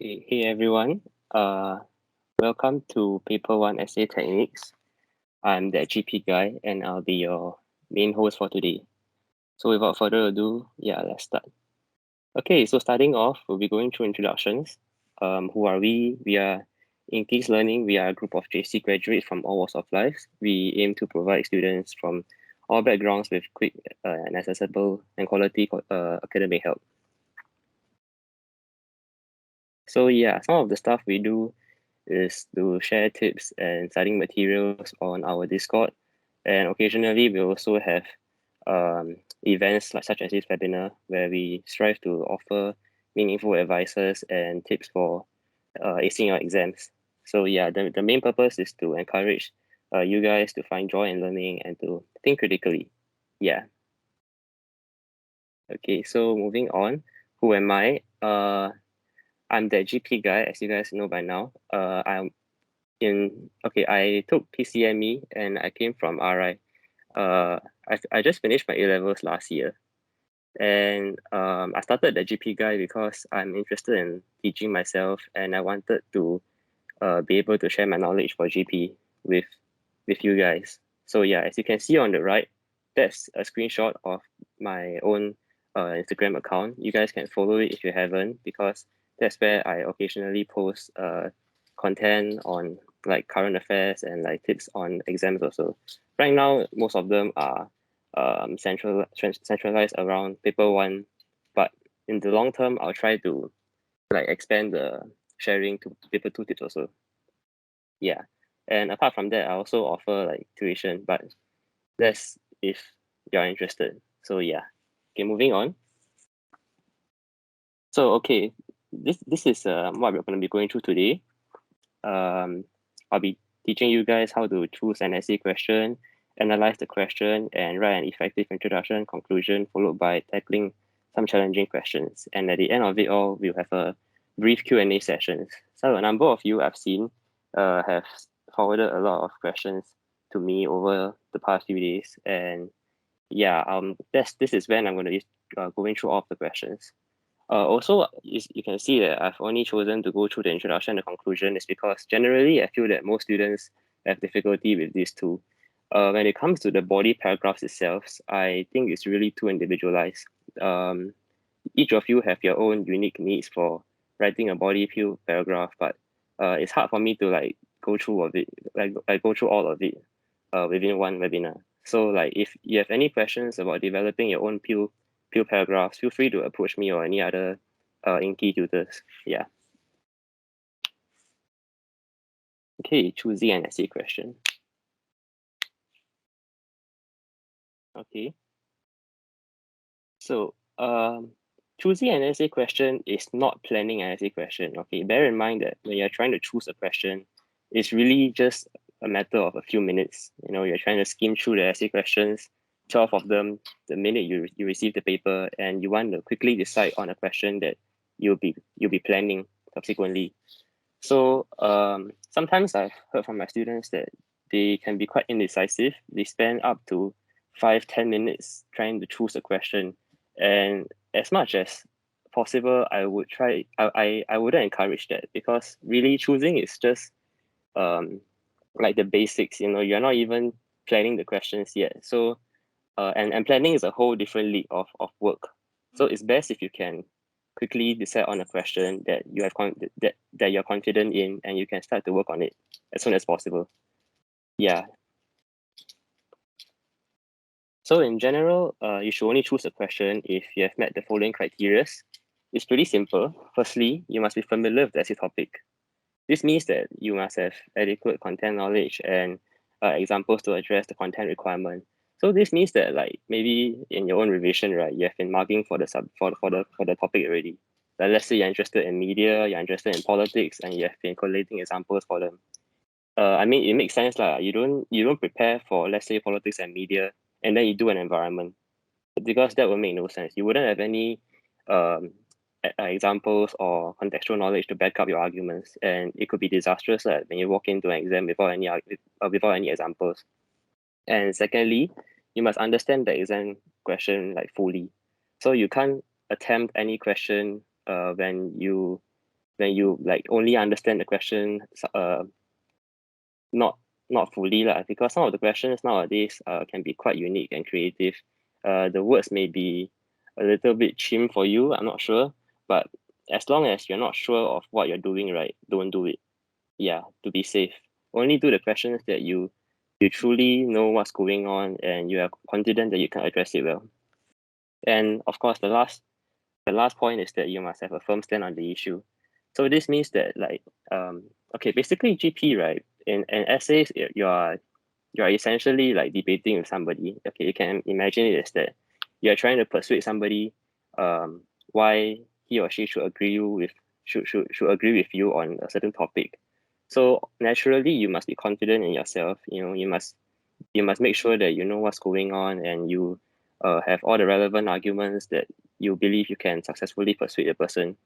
Hey everyone, welcome to Paper 1 Essay Techniques. I'm the GP guy and I'll be your main host for today. So without further ado, let's start. Okay, so starting off, we'll be going through introductions. Who are we? We are Inkie's Learning. We are a group of JC graduates from all walks of life. We aim to provide students from all backgrounds with quick and accessible and quality academic help. So some of the stuff we do is to share tips and studying materials on our Discord. And occasionally we also have events such as this webinar where we strive to offer meaningful advices and tips for acing your exams. So the main purpose is to encourage you guys to find joy in learning and to think critically. Yeah. Okay, so moving on. Who am I? I'm the GP guy, as you guys know by now. I took PCME and I came from RI. I just finished my A levels last year, and I started the GP guy because I'm interested in teaching myself, and I wanted to be able to share my knowledge for GP with you guys. So as you can see on the right, that's a screenshot of my own Instagram account. You guys can follow it if you haven't, because that's where I occasionally post content on like current affairs and like tips on exams also. Right now, most of them are centralized around paper one, but in the long term, I'll try to like expand the sharing to paper two tips also. Yeah. And apart from that, I also offer like tuition, but that's if you're interested. So Okay, moving on. So okay, this is what we're going to be going through today. I'll be teaching you guys how to choose an essay question, analyze the question, and write an effective introduction, conclusion, followed by tackling some challenging questions. And at the end of it all, we'll have a brief Q&A sessions. So a number of you I've seen have forwarded a lot of questions to me over the past few days, and this is when I'm going to be going through all of the questions. Also, you can see that I've only chosen to go through the introduction and the conclusion is because generally I feel that most students have difficulty with these two. When it comes to the body paragraphs itself, I think it's really too individualized. Each of you have your own unique needs for writing a body view paragraph, but it's hard for me to like go through of it, like go through all of it within one webinar. So like if you have any questions about developing your own few paragraphs, feel free to approach me or any other Inkie tutors. Yeah. Okay, choosing an essay question. Okay. So choosing an essay question is not planning an essay question. Okay, bear in mind that when you're trying to choose a question, it's really just a matter of a few minutes. You know, you're trying to skim through the essay questions, 12 of them, the minute you receive the paper, and you want to quickly decide on a question that you'll be planning subsequently. So sometimes I've heard from my students that they can be quite indecisive. They spend up to 5-10 minutes trying to choose a question, and as much as possible, I would try. I wouldn't encourage that, because really choosing is just like the basics. You know, you're not even planning the questions yet. So and planning is a whole different league of work. So it's best if you can quickly decide on a question that you have that you're confident in, and you can start to work on it as soon as possible. Yeah. So in general, you should only choose a question if you have met the following criteria. It's pretty simple. Firstly, you must be familiar with the essay topic. This means that you must have adequate content knowledge and examples to address the content requirement. So this means that like maybe in your own revision, right, you have been marking for the for the topic already. Like let's say you're interested in media, you're interested in politics, and you have been collating examples for them. I mean, it makes sense lah. You don't prepare for, let's say, politics and media, and then you do an environment, because that would make no sense. You wouldn't have any um, examples or contextual knowledge to back up your arguments, and it could be disastrous when you walk into an exam without any examples. And secondly, you must understand the exam question like fully. So you can't attempt any question when you when you like only understand the question not not fully lah, because some of the questions nowadays can be quite unique and creative. The words may be a little bit chim for you, I'm not sure, but as long as you're not sure of what you're doing right, don't do it. Yeah, to be safe. Only do the questions that you truly know what's going on and you are confident that you can address it well. And of course, the last point is that you must have a firm stand on the issue. So this means that like okay, basically GP, right? In essays you're essentially like debating with somebody. Okay, you can imagine it as that you're trying to persuade somebody why he or she should agree with you on a certain topic. So naturally you must be confident in yourself. You must make sure that you know what's going on and you have all the relevant arguments that you believe you can successfully persuade a person.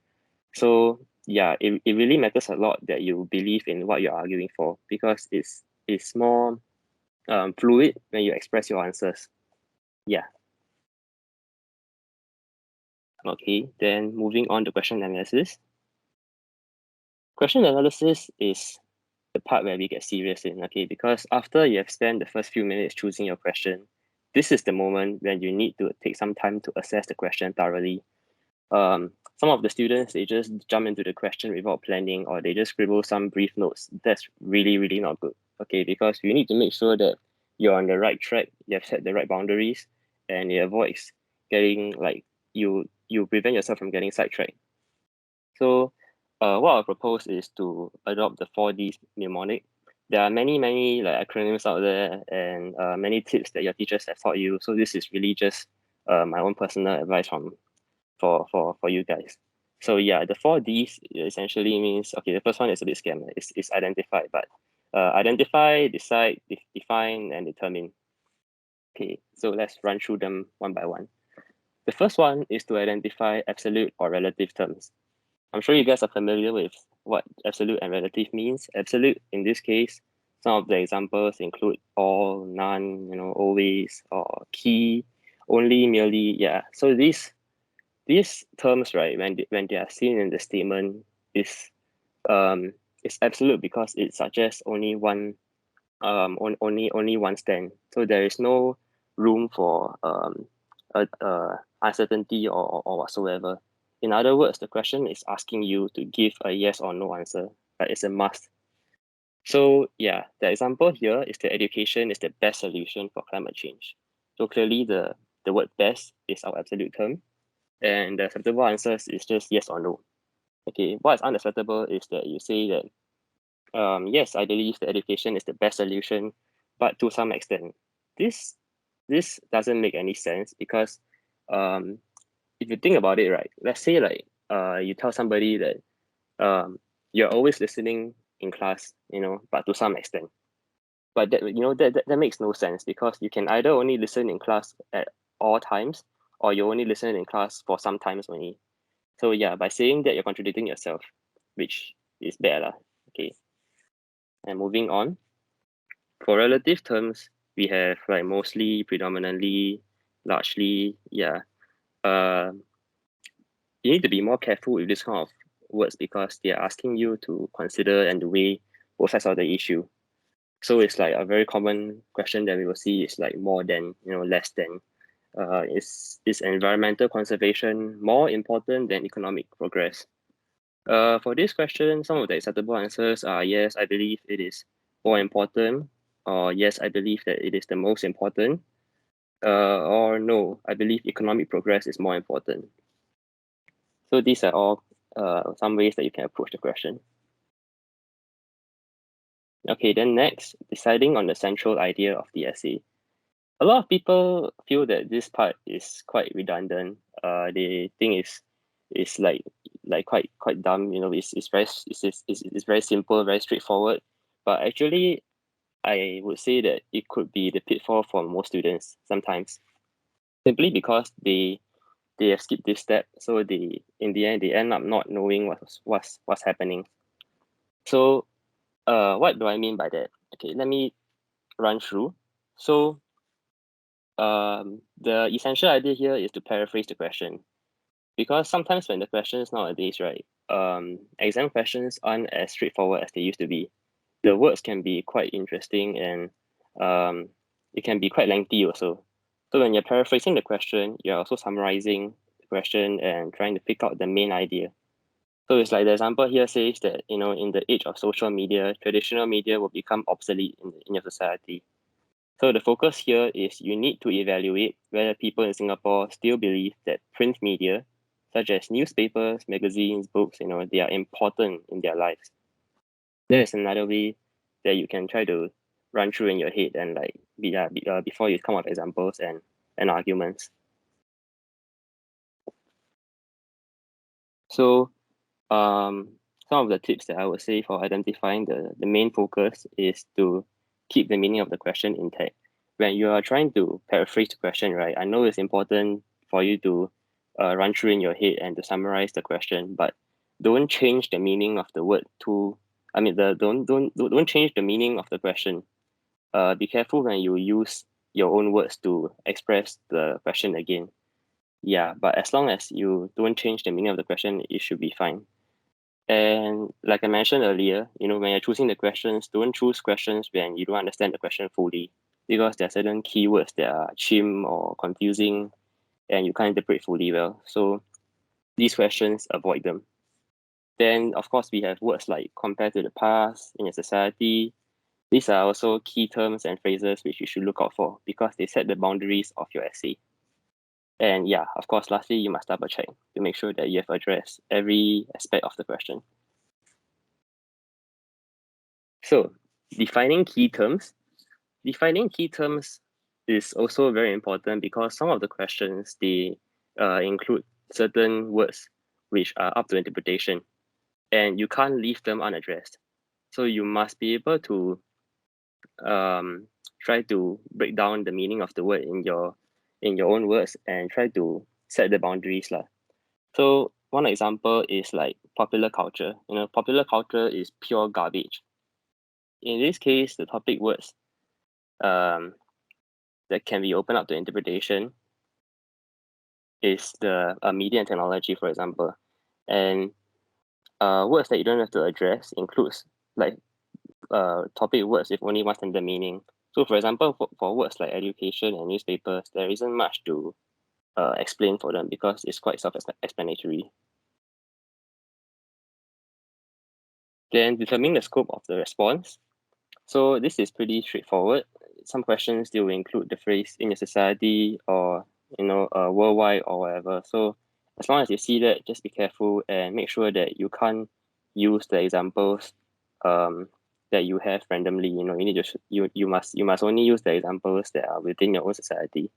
So yeah, it really matters a lot that you believe in what you're arguing for, because it's more fluid when you express your answers. Yeah. Okay, then moving on to question analysis. Question analysis is the part where we get serious in, okay, because after you have spent the first few minutes choosing your question, this is the moment when you need to take some time to assess the question thoroughly. Some of the students, they just jump into the question without planning, or they just scribble some brief notes. That's really, really not good. Okay, because you need to make sure that you're on the right track, you have set the right boundaries, and it avoids getting like you prevent yourself from getting sidetracked. So what I propose is to adopt the 4D mnemonic. There are many like acronyms out there, and many tips that your teachers have taught you. So this is really just my own personal advice for you guys. So yeah, the 4Ds essentially means, okay, the first one is a bit scam. It's identify, but identify, decide, define, and determine. Okay, so let's run through them one by one. The first one is to identify absolute or relative terms. I'm sure you guys are familiar with what absolute and relative means. Absolute, in this case, some of the examples include all, none, always, or key, only, merely. Yeah. So these terms, right, when they are seen in the statement, is is absolute because it suggests only one stand. So there is no room for uncertainty or whatsoever. In other words, the question is asking you to give a yes or no answer, but it's a must. So yeah, the example here is that education is the best solution for climate change. So clearly the word best is our absolute term, and the acceptable answers is just yes or no. Okay, what is unacceptable is that you say that yes, I believe that education is the best solution, but to some extent. This doesn't make any sense because if you think about it, right, let's say like you tell somebody that you're always listening in class, but to some extent. But that makes no sense, because you can either only listen in class at all times, or you only listen in class for some times only. So yeah, by saying that, you're contradicting yourself, which is bad lah. Okay. And moving on, for relative terms, we have like mostly, predominantly, largely. Yeah. Uh, you need to be more careful with this kind of words, because they are asking you to consider and to weigh both sides of the issue. So it's like a very common question that we will see is like more than, less than. Is environmental conservation more important than economic progress? For this question, some of the acceptable answers are yes, I believe it is more important, or yes, I believe that it is the most important, or no, I believe economic progress is more important. So these are all some ways that you can approach the question. Okay, then next, deciding on the central idea of the essay. A lot of people feel that this part is quite redundant. They think it's like quite dumb. It's very simple, very straightforward. But actually, I would say that it could be the pitfall for most students sometimes, simply because they have skipped this step. So they in the end they end up not knowing what's happening. So what do I mean by that? Okay, let me run through. So the essential idea here is to paraphrase the question, because sometimes when the questions nowadays, right, exam questions aren't as straightforward as they used to be. The words can be quite interesting and it can be quite lengthy also. So when you're paraphrasing the question, you're also summarizing the question and trying to pick out the main idea. So it's like the example here says that, in the age of social media, traditional media will become obsolete in your society. So the focus here is you need to evaluate whether people in Singapore still believe that print media, such as newspapers, magazines, books, they are important in their lives. There is another way that you can try to run through in your head and before you come up with examples and arguments. So some of the tips that I would say for identifying the main focus is to keep the meaning of the question intact. When you are trying to paraphrase the question, right, I know it's important for you to run through in your head and to summarize the question, but don't change the meaning of the word to, I mean, don't change the meaning of the question. Be careful when you use your own words to express the question again. Yeah, but as long as you don't change the meaning of the question, it should be fine. And like I mentioned earlier, when you're choosing the questions, don't choose questions when you don't understand the question fully, because there are certain keywords that are chim or confusing and you can't interpret fully well. So these questions, avoid them. Then, of course, we have words like compare to the past in your society. These are also key terms and phrases which you should look out for because they set the boundaries of your essay. And yeah, of course, lastly, you must double check to make sure that you have addressed every aspect of the question. So, defining key terms. Defining key terms is also very important because some of the questions they include certain words which are up to interpretation, and you can't leave them unaddressed. So you must be able to um, try to break down the meaning of the word in your own words and try to set the boundaries lah. So one example is like popular culture. Popular culture is pure garbage. In this case, the topic words um, that can be opened up to interpretation is the media and technology, for example. And words that you don't have to address includes like topic words with only one standard meaning. So for example, for words like education and newspapers, there isn't much to explain for them because it's quite self-explanatory. Then determine the scope of the response. So this is pretty straightforward. Some questions still include the phrase in your society or worldwide or whatever. So as long as you see that, just be careful and make sure that you can't use the examples that you have randomly. You need to you must only use the examples that are within your own society.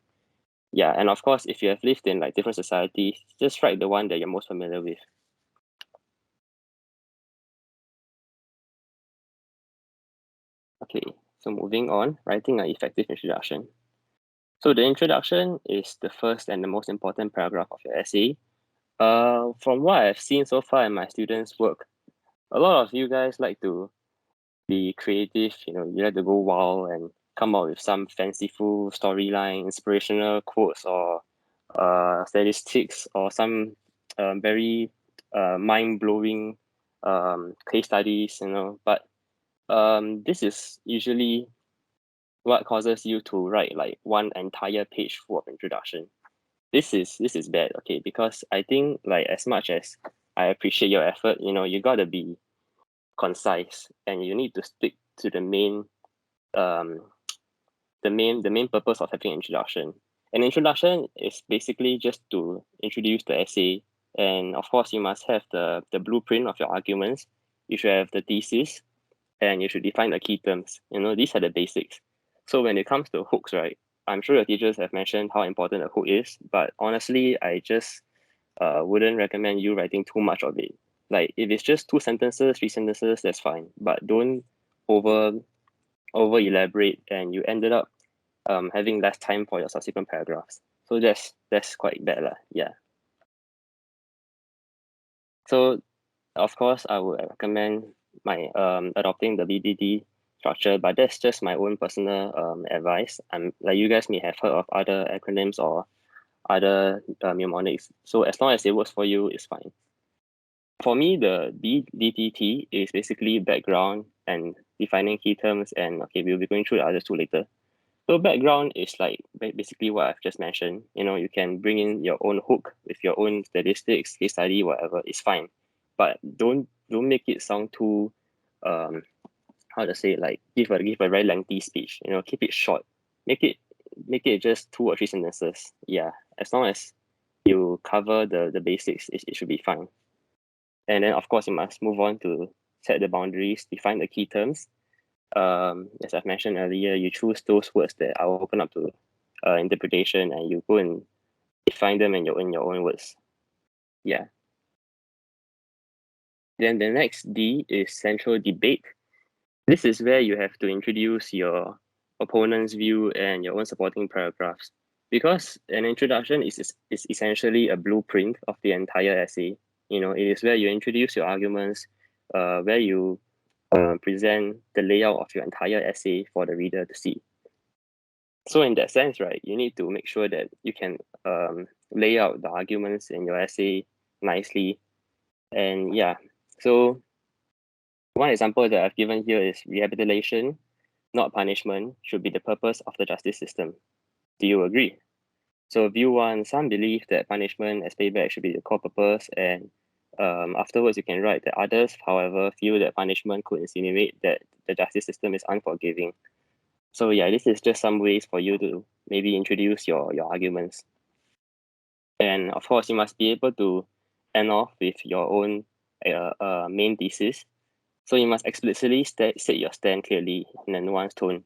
Yeah, and of course, if you have lived in like different societies, just write the one that you're most familiar with. Okay, so moving on, writing an effective introduction. So the introduction is the first and the most important paragraph of your essay. From what I've seen so far in my students' work, a lot of you guys like to be creative. You like to go wild and come up with some fanciful storyline, inspirational quotes, or statistics, or some very mind-blowing case studies. But this is usually what causes you to write like one entire page full of introduction. This is bad, okay, because I think like as much as I appreciate your effort, you gotta be concise and you need to stick to um the main purpose of having an introduction. An introduction is basically just to introduce the essay, and of course you must have the blueprint of your arguments. You should have the thesis and you should define the key terms. These are the basics. So when it comes to hooks, right, I'm sure your teachers have mentioned how important a hook is, but honestly, I just wouldn't recommend you writing too much of it. Like if it's just two sentences, three sentences, that's fine. But don't over over elaborate and you ended up having less time for your subsequent paragraphs. So that's quite bad lah. Yeah. So of course I would recommend my adopting the BBD structure, but that's just my own personal advice. Like you guys may have heard of other acronyms or other mnemonics. So as long as it works for you, it's fine. For me, the BDTT is basically background and defining key terms, and okay, we'll be going through the other two later. So background is like basically what I've just mentioned. You can bring in your own hook with your own statistics, case study, whatever. It's fine, but don't make it sound too, how to say, like give a very lengthy speech. Keep it short. Make it make it just 2 or 3 sentences. Yeah, as long as you cover the basics, it should be fine. And then of course you must move on to set the boundaries, define the key terms. As I've mentioned earlier, you choose those words that are open up to interpretation, and you go and define them in your own words. Yeah. Then the next D is central debate. This is where you have to introduce your opponent's view and your own supporting paragraphs. Because an introduction is essentially a blueprint of the entire essay. It is where you introduce your arguments, where you present the layout of your entire essay for the reader to see. So in that sense, right, you need to make sure that you can lay out the arguments in your essay nicely. And yeah, so one example that I've given here is rehabilitation, not punishment, should be the purpose of the justice system. Do you agree? So view one, some believe that punishment as payback should be the core purpose, and afterwards you can write that others, however, feel that punishment could insinuate that the justice system is unforgiving. So yeah, this is just some ways for you to maybe introduce your arguments. And of course, you must be able to end off with your own main thesis. So you must explicitly state your stand clearly in a nuanced tone.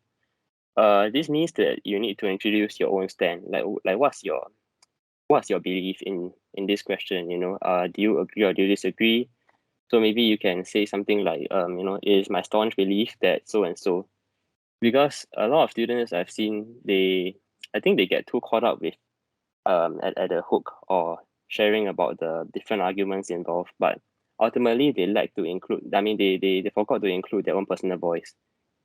This means that you need to introduce your own stand. Like what's your belief in this question? Do you agree or do you disagree? So maybe you can say something like, it is my staunch belief that so and so. Because a lot of students I've seen, I think they get too caught up with at the hook or sharing about the different arguments involved, but ultimately they like to include, they forgot to include their own personal voice.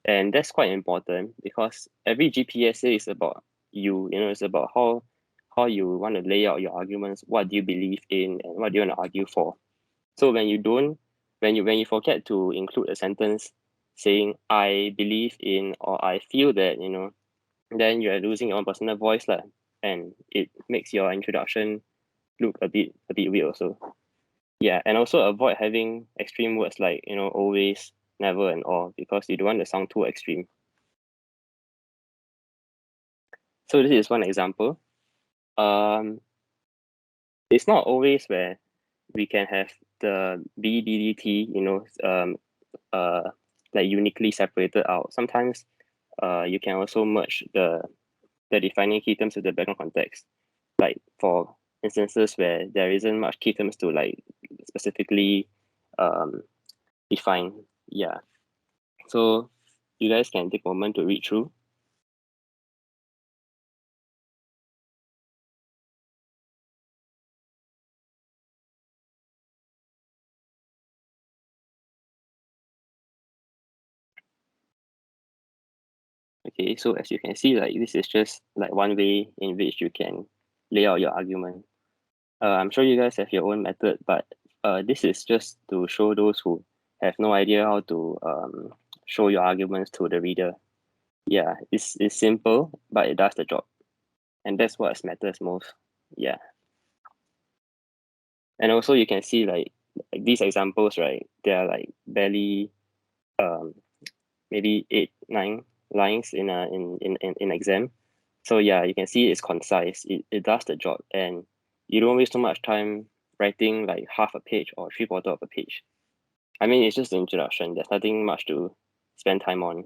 And that's quite important because every GPSA is about it's about how you want to lay out your arguments, what do you believe in, and what do you want to argue for. So when you forget to include a sentence saying I believe in or I feel that, then you are losing your own personal voice lah, and it makes your introduction look a bit weird also. Yeah, and also avoid having extreme words like always, never, and all, because you don't want to sound too extreme. So this is one example. It's not always where we can have the BDDT, like uniquely separated out. Sometimes you can also merge the defining key terms with the background context. Like for instances where there isn't much key terms to like specifically define. Yeah. So you guys can take a moment to read through. Okay, so as you can see, like this is just like one way in which you can lay out your argument. I'm sure you guys have your own method, but this is just to show those who have no idea how to show your arguments to the reader. Yeah, it's simple, but it does the job, and that's what matters most. Yeah, and also you can see like these examples, right? They are like barely um maybe 8 9 lines in exam. So yeah, you can see it's concise. It does the job, and you don't waste too much time writing like half a page or 3/4 of a page. I mean, it's just the introduction. There's nothing much to spend time on.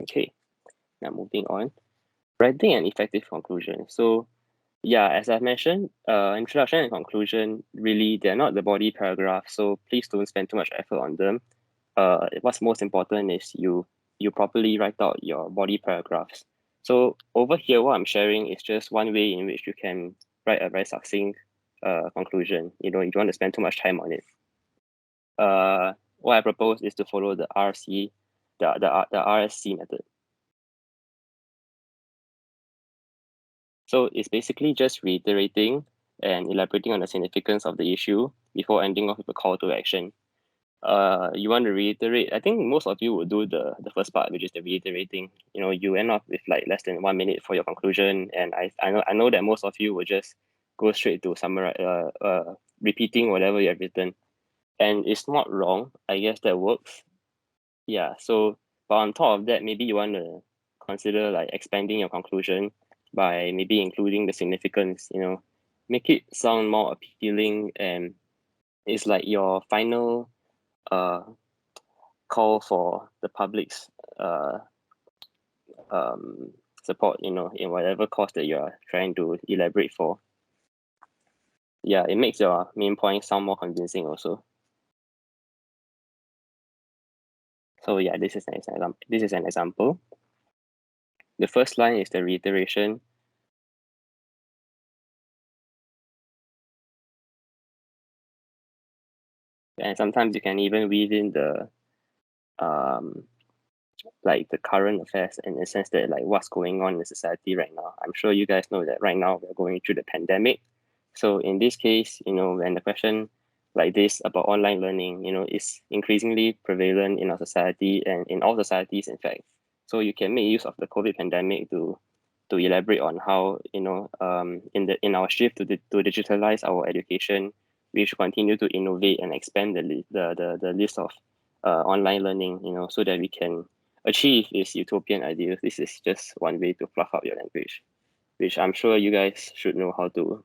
Okay, now moving on. Writing an effective conclusion. So yeah, as I've mentioned, introduction and conclusion, really, they're not the body paragraph, so please don't spend too much effort on them. What's most important is you properly write out your body paragraphs. So over here, what I'm sharing is just one way in which you can write a very succinct conclusion. You don't want to spend too much time on it. What I propose is to follow the RC the RSC method. So it's basically just reiterating and elaborating on the significance of the issue before ending off with a call to action. You want to reiterate? I think most of you will do the first part, which is the reiterating. You end up with like less than 1 minute for your conclusion, and I know that most of you will just go straight to summarize, repeating whatever you have written, and it's not wrong. I guess that works. Yeah. So, but on top of that, maybe you want to consider like expanding your conclusion by maybe including the significance. Make it sound more appealing, and it's like your final uh call for the public's uh um support, in whatever cause that you are trying to elaborate for. Yeah, it makes your main point sound more convincing also. So yeah, this is an example. The first line is the reiteration. And sometimes you can even weave in the um like the current affairs, in the sense that like what's going on in the society right now. I'm sure you guys know that right now we're going through the pandemic. So in this case, when the question like this about online learning, is increasingly prevalent in our society and in all societies, in fact. So you can make use of the COVID pandemic to elaborate on how, in our shift to digitalize our education, we should continue to innovate and expand the list of online learning, so that we can achieve this utopian ideal. This is just one way to fluff up your language, which I'm sure you guys should know how to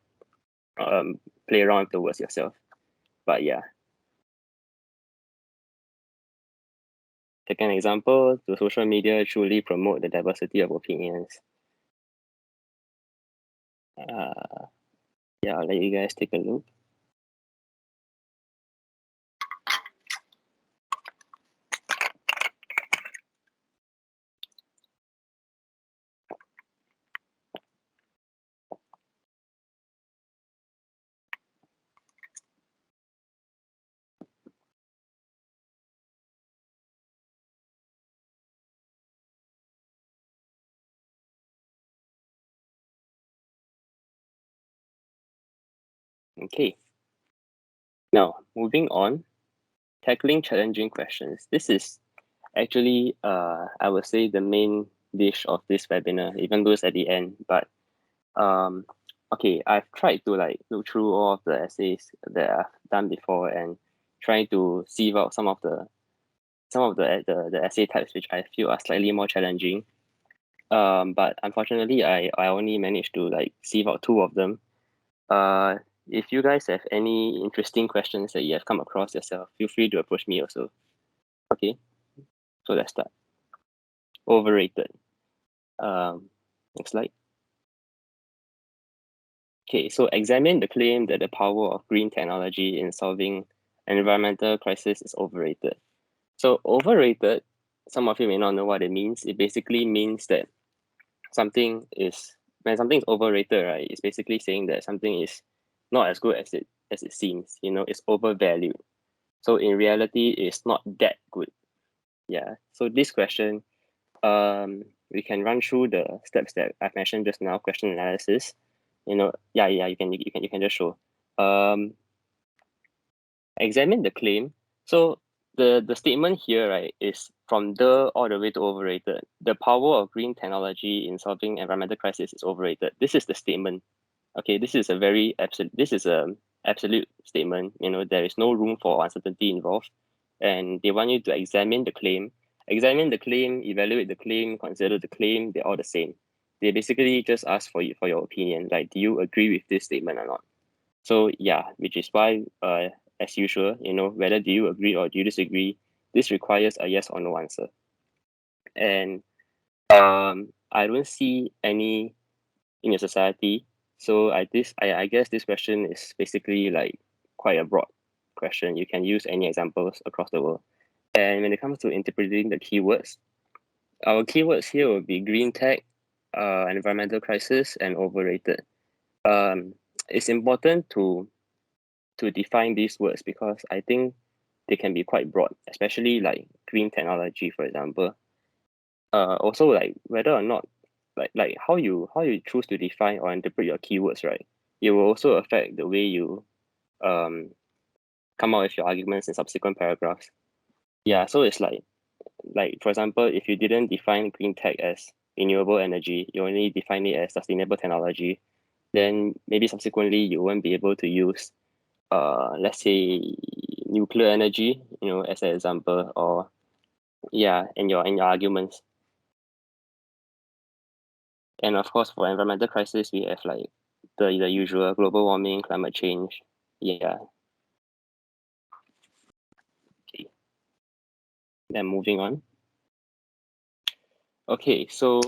play around with the words yourself. But yeah, second example, do social media truly promote the diversity of opinions? Uh, yeah, I'll let you guys take a look. Okay, now moving on, tackling challenging questions. This is actually, I would say, the main dish of this webinar, even though it's at the end. But um, okay, I've tried to like look through all of the essays that I've done before and trying to sieve out some of the essay types which I feel are slightly more challenging. But unfortunately, I only managed to like sieve out two of them. Uh, if you guys have any interesting questions that you have come across yourself, feel free to approach me also. Okay, so let's start. Overrated. Um, Next slide. Okay, so examine the claim that the power of green technology in solving an environmental crisis is overrated. So overrated, some of you may not know what it means. It basically means that when something is overrated, right? It's basically saying that something is not as good as it seems. It's overvalued. So in reality, it's not that good. Yeah. So this question, we can run through the steps that I've mentioned just now. Question analysis. Yeah, you can just show. Um, Examine the claim. So the statement here, right, is from the all the way to overrated. The power of green technology in solving environmental crisis is overrated. This is the statement. Okay, this is a very absolute. This is a absolute statement. There is no room for uncertainty involved, and they want you to examine the claim. Examine the claim, evaluate the claim, consider the claim. They're all the same. They basically just ask for your opinion. Like, do you agree with this statement or not? So yeah, which is why, as usual, whether do you agree or do you disagree, this requires a yes or no answer. And I don't see any in your society. So I guess this question is basically like quite a broad question. You can use any examples across the world. And when it comes to interpreting the keywords, our keywords here will be green tech, environmental crisis, and overrated. Um, it's important to define these words because I think they can be quite broad, especially like green technology, for example. Also like whether or not like how you choose to define or interpret your keywords, right? It will also affect the way you come out with your arguments in subsequent paragraphs. Yeah, so it's like for example, if you didn't define green tech as renewable energy, you only define it as sustainable technology, then maybe subsequently you won't be able to use let's say nuclear energy, as an example, or yeah, in your arguments. And of course for environmental crisis we have like the usual global warming, climate change. Yeah. Okay. Then moving on. Okay, so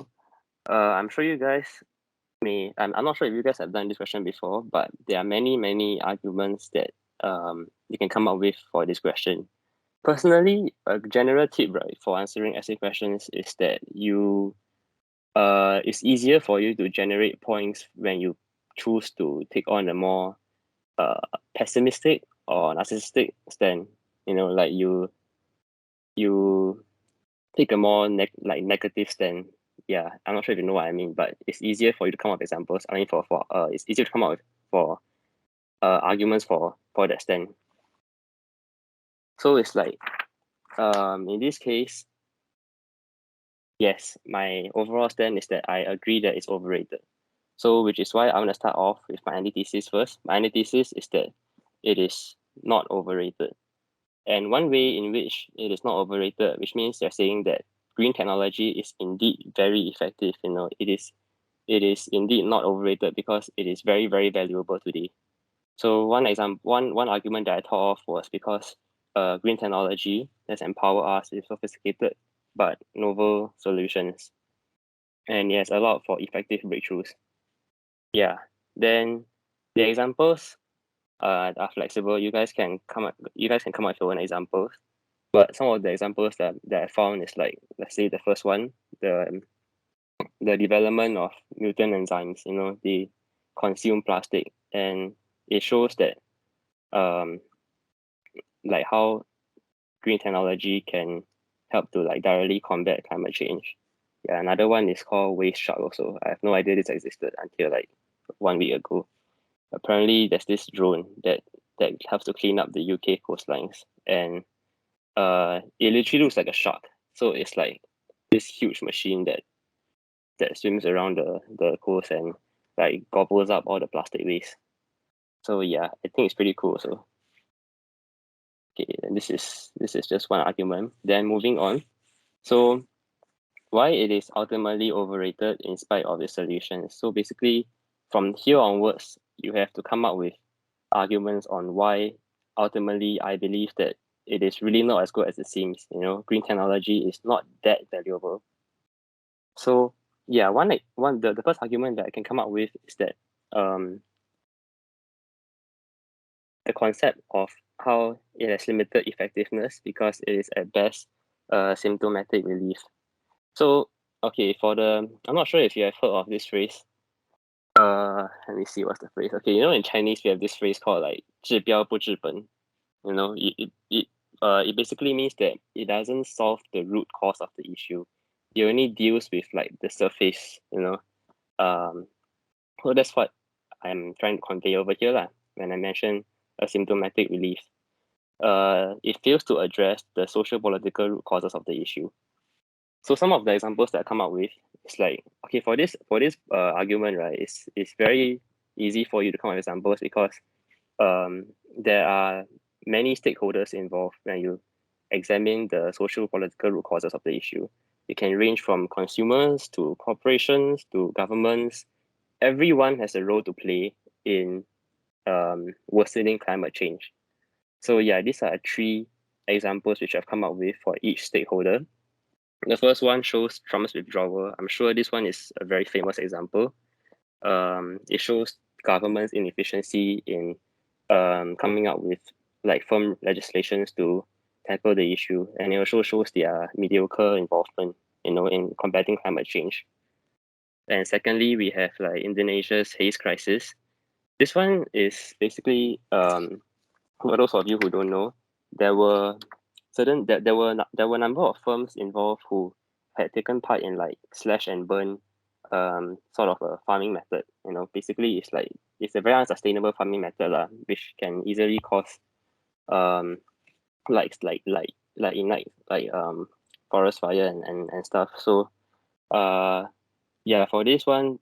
I'm sure you guys I'm not sure if you guys have done this question before, but there are many arguments that you can come up with for this question. Personally, a general tip, right, for answering essay questions is that it's easier for you to generate points when you choose to take on a more pessimistic or narcissistic stand. Like you take a more negative stand. Yeah, I'm not sure if you know what I mean, but it's easier for you to come up with examples. I mean, for it's easier to come up with for arguments for that stand. So it's like in this case, yes, my overall stand is that I agree that it's overrated. So which is why I'm gonna start off with my antithesis first. My antithesis is that it is not overrated. And one way in which it is not overrated, which means they're saying that green technology is indeed very effective. It is indeed not overrated because it is very valuable today. So one argument that I thought of was because green technology has empowered us with sophisticated but novel solutions, and it has allowed for effective breakthroughs. Yeah. Then the examples are flexible. You guys can come up with your own examples. But some of the examples that I found is like, let's say the first one, the development of mutant enzymes, they consume plastic, and it shows that um like how green technology can help to like directly combat climate change. Yeah, another one is called waste shark also. I have no idea this existed until like 1 week ago. Apparently there's this drone that helps to clean up the UK coastlines, and it literally looks like a shark. So it's like this huge machine that swims around the coast and like gobbles up all the plastic waste. So yeah, I think it's pretty cool. So okay, and this is just one argument. Then moving on. So why it is ultimately overrated in spite of its solutions. So basically, from here onwards, you have to come up with arguments on why ultimately I believe that it is really not as good as it seems. Green technology is not that valuable. So yeah, the first argument that I can come up with is that um the concept of how it has limited effectiveness because it is at best symptomatic relief. So okay, I'm not sure if you have heard of this phrase. Let me see what's the phrase. Okay, in Chinese we have this phrase called like 治标不治本. It basically means that it doesn't solve the root cause of the issue. It only deals with like the surface. Um, so that's what I'm trying to convey over here lah. When I mention a symptomatic relief, it fails to address the social political root causes of the issue. So some of the examples that I come up with is like, okay, for this argument, right, it's very easy for you to come up with examples because there are many stakeholders involved when you examine the social political root causes of the issue. It can range from consumers to corporations to governments. Everyone has a role to play in worsening climate change. So yeah, these are three examples which I've come up with for each stakeholder. The first one shows Trump's withdrawal. I'm sure this one is a very famous example. It shows government's inefficiency in coming up with like firm legislations to tackle the issue, and it also shows their mediocre involvement, in combating climate change. And secondly, we have like Indonesia's haze crisis. This one is basically for those of you who don't know, there were certain there were a number of firms involved who had taken part in like slash and burn sort of a farming method. Basically it's a very unsustainable farming method lah, which can easily cause um like forest fire and stuff. So yeah, for this one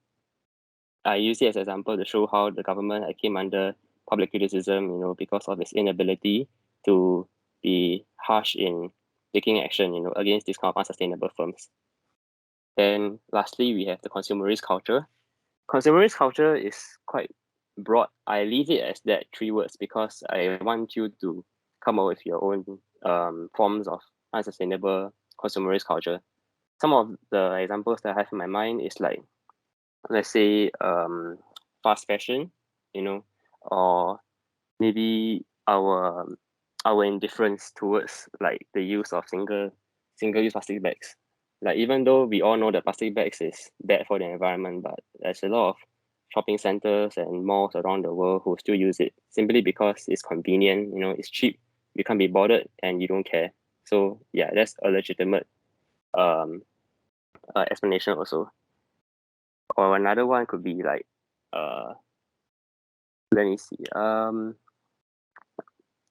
I use it as an example to show how the government came under public criticism, because of its inability to be harsh in taking action, against these kind of unsustainable firms. Then lastly, we have the consumerist culture. Consumerist culture is quite broad. I leave it as that three words because I want you to come up with your own forms of unsustainable consumerist culture. Some of the examples that I have in my mind is like, let's say fast fashion, or maybe our indifference towards like the use of single use plastic bags. Like even though we all know that plastic bags is bad for the environment, but there's a lot of shopping centers and malls around the world who still use it simply because it's convenient, it's cheap, you can't be bothered and you don't care. So yeah, that's a legitimate um explanation also. Or another one could be like uh let me see.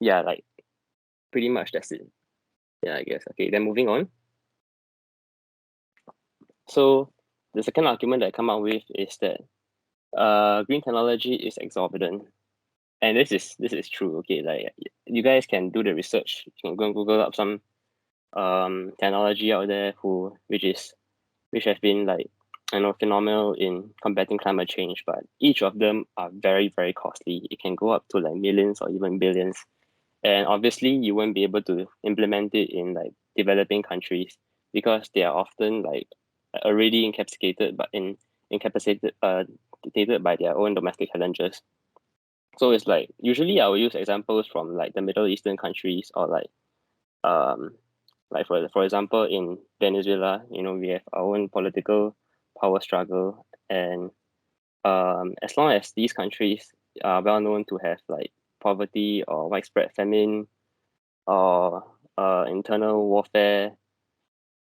Yeah, like pretty much that's it. Yeah, I guess. Okay, then moving on. So the second argument that I come up with is that green technology is exorbitant. And this is true. Okay, like you guys can do the research. You can go and Google up some technology out there which have been like phenomenal in combating climate change, but each of them are very, very costly. It can go up to like millions or even billions. And obviously you won't be able to implement it in like developing countries because they are often like already incapacitated but incapacitated dictated by their own domestic challenges. So it's like usually I will use examples from like the Middle Eastern countries, or um like for example in Venezuela, we have our own political power struggle, and as long as these countries are well known to have like poverty or widespread famine or internal warfare,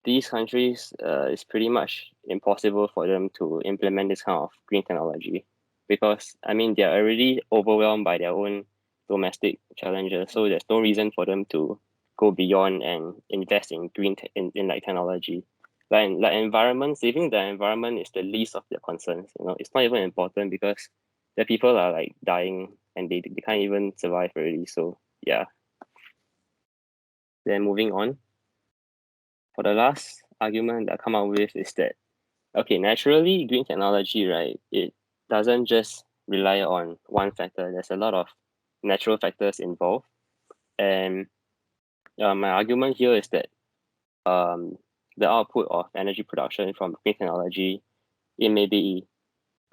these countries it's pretty much impossible for them to implement this kind of green technology because I mean they're already overwhelmed by their own domestic challenges. So there's no reason for them to go beyond and invest in in like technology. Like environment, saving the environment is the least of their concerns. It's not even important because the people are like dying and they can't even survive already. So yeah. Then moving on. For the last argument that I come up with is that okay, naturally green technology, right? It doesn't just rely on one factor. There's a lot of natural factors involved, and my argument here is that um, the output of energy production from green technology it may be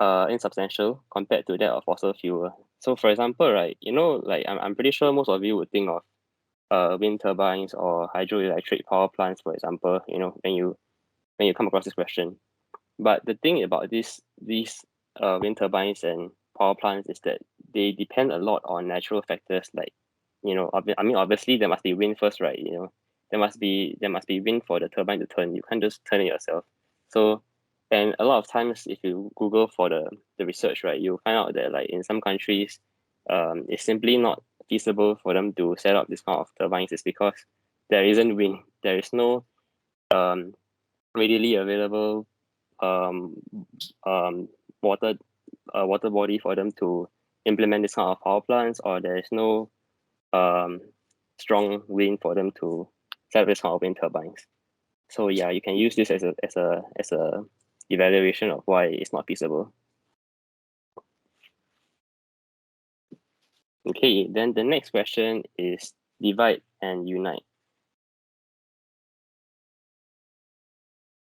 insubstantial compared to that of fossil fuel. So, for example, right, like I'm pretty sure most of you would think of wind turbines or hydroelectric power plants, for example. When you come across this question. But the thing about these wind turbines and power plants is that they depend a lot on natural factors like, I mean, obviously there must be wind first, right? There must be wind for the turbine to turn. You can't just turn it yourself. So, and a lot of times if you Google for the research, right, you'll find out that like in some countries, it's simply not feasible for them to set up this kind of turbines is because there isn't wind. There is no um readily available um, um, water water body for them to implement this kind of power plants, or there is no um, strong wind for them to set up this kind of wind turbines. So yeah, you can use this as a evaluation of why it's not feasible. Okay, then the next question is divide and unite.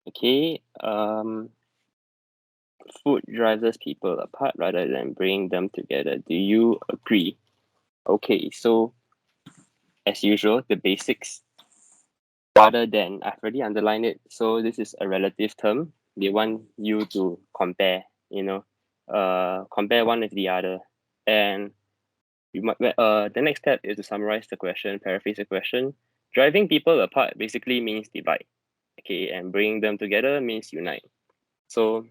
Okay, food drives us people apart rather than bringing them together. Do you agree? Okay, so as usual, the basics rather than I've already underlined it. So this is a relative term. They want you to compare, compare one with the other. And the next step is to summarize the question, paraphrase the question, Driving people apart basically means divide. Okay, and bringing them together means unite. So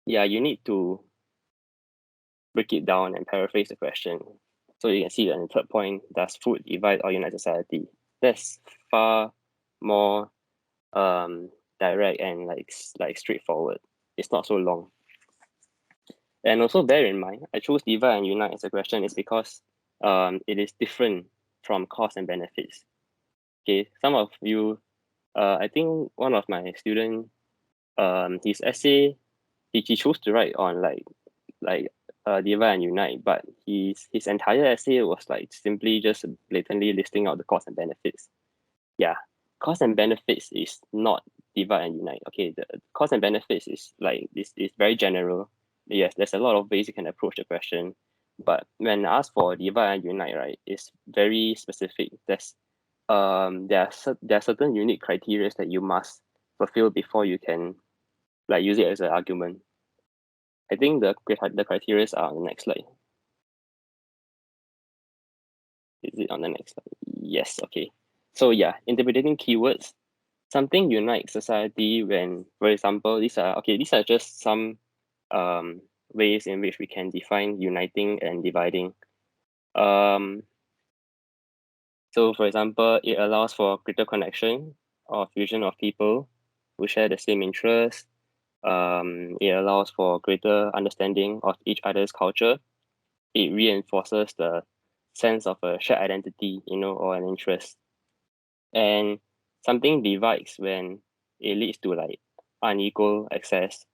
yeah, you need to break it down and paraphrase the question. So you can see that in the third point, does food divide or unite society? That's far more direct and like straightforward. It's not so long. And also bear in mind, I chose divide and unite as a question is because it is different from cost and benefits. Okay, some of you, I think one of my student, his essay, he chose to write on like divide and unite, but his entire essay was like simply just blatantly listing out the cost and benefits. Yeah, cost and benefits is not divide and unite. Okay, the cost and benefits is like this is very general. Yes, there's a lot of ways you can approach the question, but when asked for divide and unite, right, it's very specific. There are certain unique criteria that you must fulfill before you can like use it as an argument. I think the criteria are on the next slide. Is it on the next slide? Yes, okay. So yeah, interpreting keywords. Something unites society when, for example, these are just some ways in which we can define uniting and dividing. Um, so for example, it allows for greater connection or fusion of people who share the same interests. It allows for greater understanding of each other's culture. It reinforces the sense of a shared identity, or an interest. And something divides when it leads to like unequal access,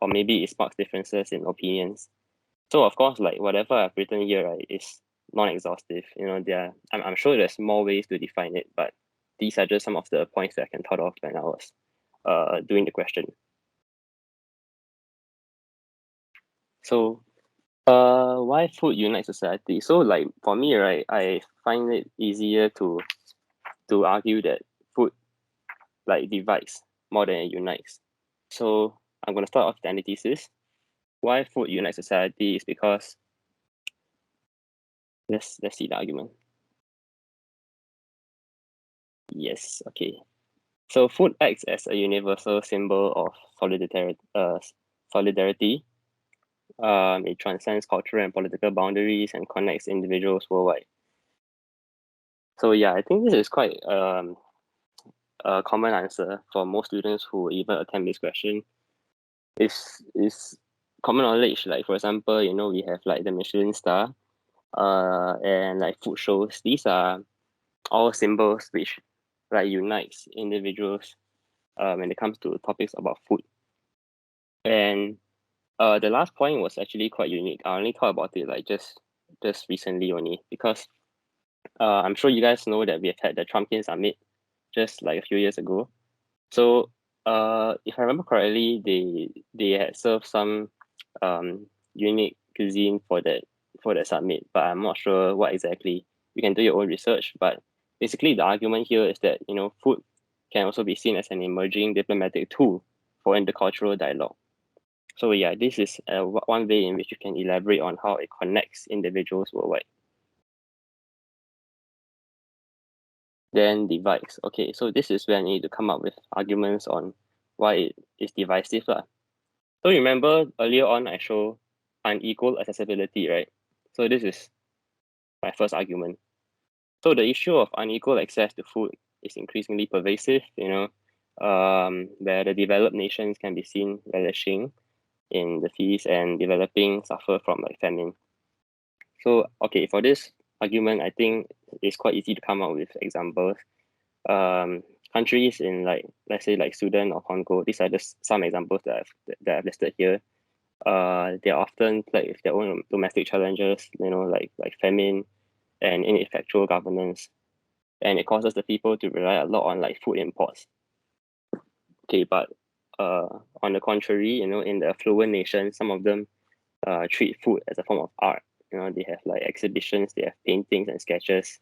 or maybe it sparks differences in opinions. So of course, like whatever I've written here, right, is non-exhaustive. I'm sure there's more ways to define it, but these are just some of the points that I can thought of when I was doing the question. So why food unites society? So like for me, right, I find it easier to argue that food like divides more than it unites. So I'm gonna start off the antithesis. Why food unites society is because let's see the argument. Yes, okay. So food acts as a universal symbol of solidarity. It transcends cultural and political boundaries and connects individuals worldwide. So yeah, I think this is quite a common answer for most students who even attempt this question. Is common knowledge. Like for example, we have like the Michelin star, and like food shows. These are all symbols which like unites individuals when it comes to topics about food. And the last point was actually quite unique. I only thought about it like just recently only because I'm sure you guys know that we have had the Trumpkin Summit just like a few years ago. So if I remember correctly, they had served some unique cuisine for that summit, but I'm not sure what exactly. You can do your own research, but basically the argument here is that food can also be seen as an emerging diplomatic tool for intercultural dialogue. So yeah, this is one way in which you can elaborate on how it connects individuals worldwide. Then divides. Okay, so this is where I need to come up with arguments on why it is divisive lah. So remember earlier on I show unequal accessibility, right? So this is my first argument. So the issue of unequal access to food is increasingly pervasive, where the developed nations can be seen relishing in the feast and developing suffer from like famine. So okay, for this argument, I think it's quite easy to come up with examples. Countries in like let's say like Sudan or Congo, these are just some examples that I've listed here. They're often plagued with their own domestic challenges, like famine and ineffectual governance, and it causes the people to rely a lot on like food imports. Okay, but on the contrary, in the affluent nations, some of them treat food as a form of art. They have like exhibitions, they have paintings and sketches.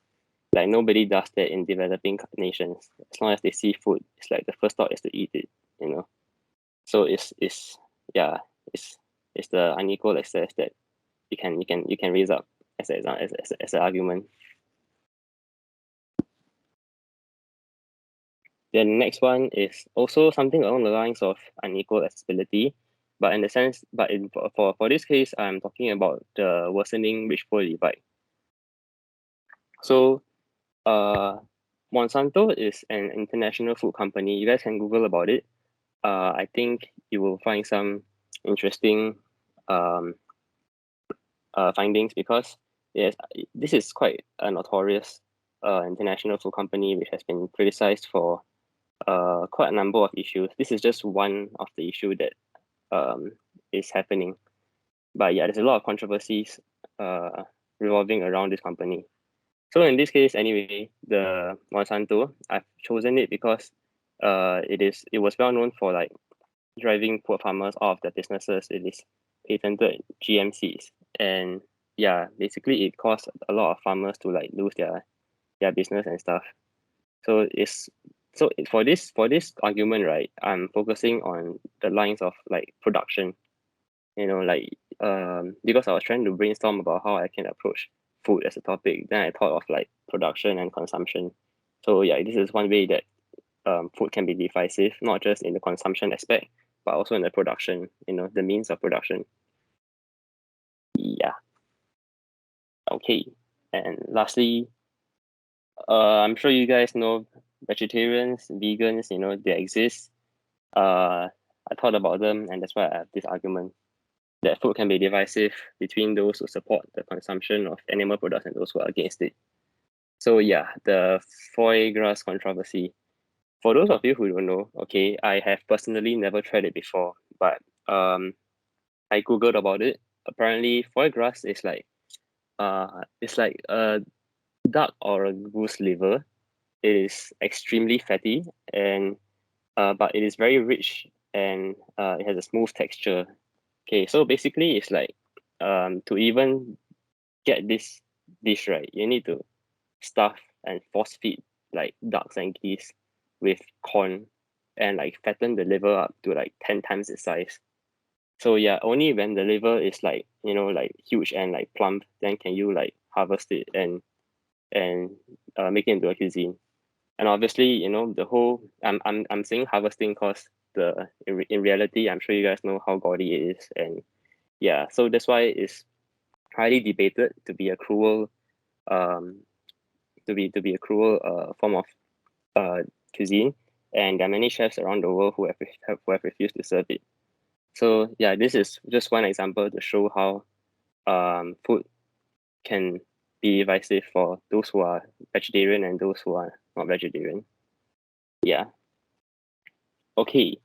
Like nobody does that in developing nations. As long as they see food, it's like the first thought is to eat it. So it's yeah, it's it's the unequal access that you can raise up as an argument. Then the next one is also something along the lines of unequal accessibility, but in the sense, but in for this case, I'm talking about the worsening rich poor divide. So, Monsanto is an international food company. You guys can Google about it. I think you will find some interesting um, findings because yes, this is quite a notorious international food company which has been criticized for quite a number of issues. This is just one of the issue that is happening. But yeah, there's a lot of controversies revolving around this company. So in this case, anyway, the Monsanto, I've chosen it because it was well known for like driving poor farmers out of their businesses. It is patented GMCs, and yeah, basically it caused a lot of farmers to like lose their business and stuff. So it's for this argument, right? I'm focusing on the lines of like production. Like because I was trying to brainstorm about how I can approach food as a topic. Then I thought of like production and consumption. So yeah, this is one way that food can be divisive, not just in the consumption aspect, but also in the production. The means of production. Yeah. Okay. And lastly, I'm sure you guys know vegetarians, vegans. They exist. I thought about them, and that's why I have this argument that food can be divisive between those who support the consumption of animal products and those who are against it. So yeah, the foie gras controversy. For those of you who don't know, okay, I have personally never tried it before, but I googled about it. Apparently, foie gras is like it's like a duck or a goose liver. It is extremely fatty and but it is very rich and it has a smooth texture. Okay, so basically it's like to even get this dish right, you need to stuff and force feed like ducks and geese with corn and like fatten the liver up to like 10 times its size. So yeah, only when the liver is like like huge and like plump, then can you like harvest it and make it into a cuisine. And obviously, the whole I'm saying harvesting because in reality, I'm sure you guys know how gaudy it is, and yeah, so that's why it's highly debated to be a cruel um to be a cruel form of cuisine, and there are many chefs around the world who have refused to serve it. So yeah, this is just one example to show how food can be divisive for those who are vegetarian and those who are not vegetarian. Yeah. Okay.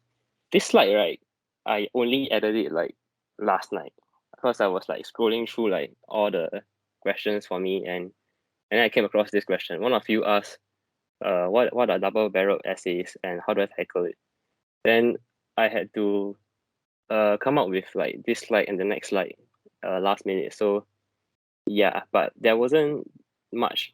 This slide, right? I only added it like last night because I was like scrolling through like all the questions for me, and I came across this question. One of you asked, what are double-barreled essays and how do I tackle it? Then I had to come up with like this slide and the next slide last minute. So yeah, but there wasn't much.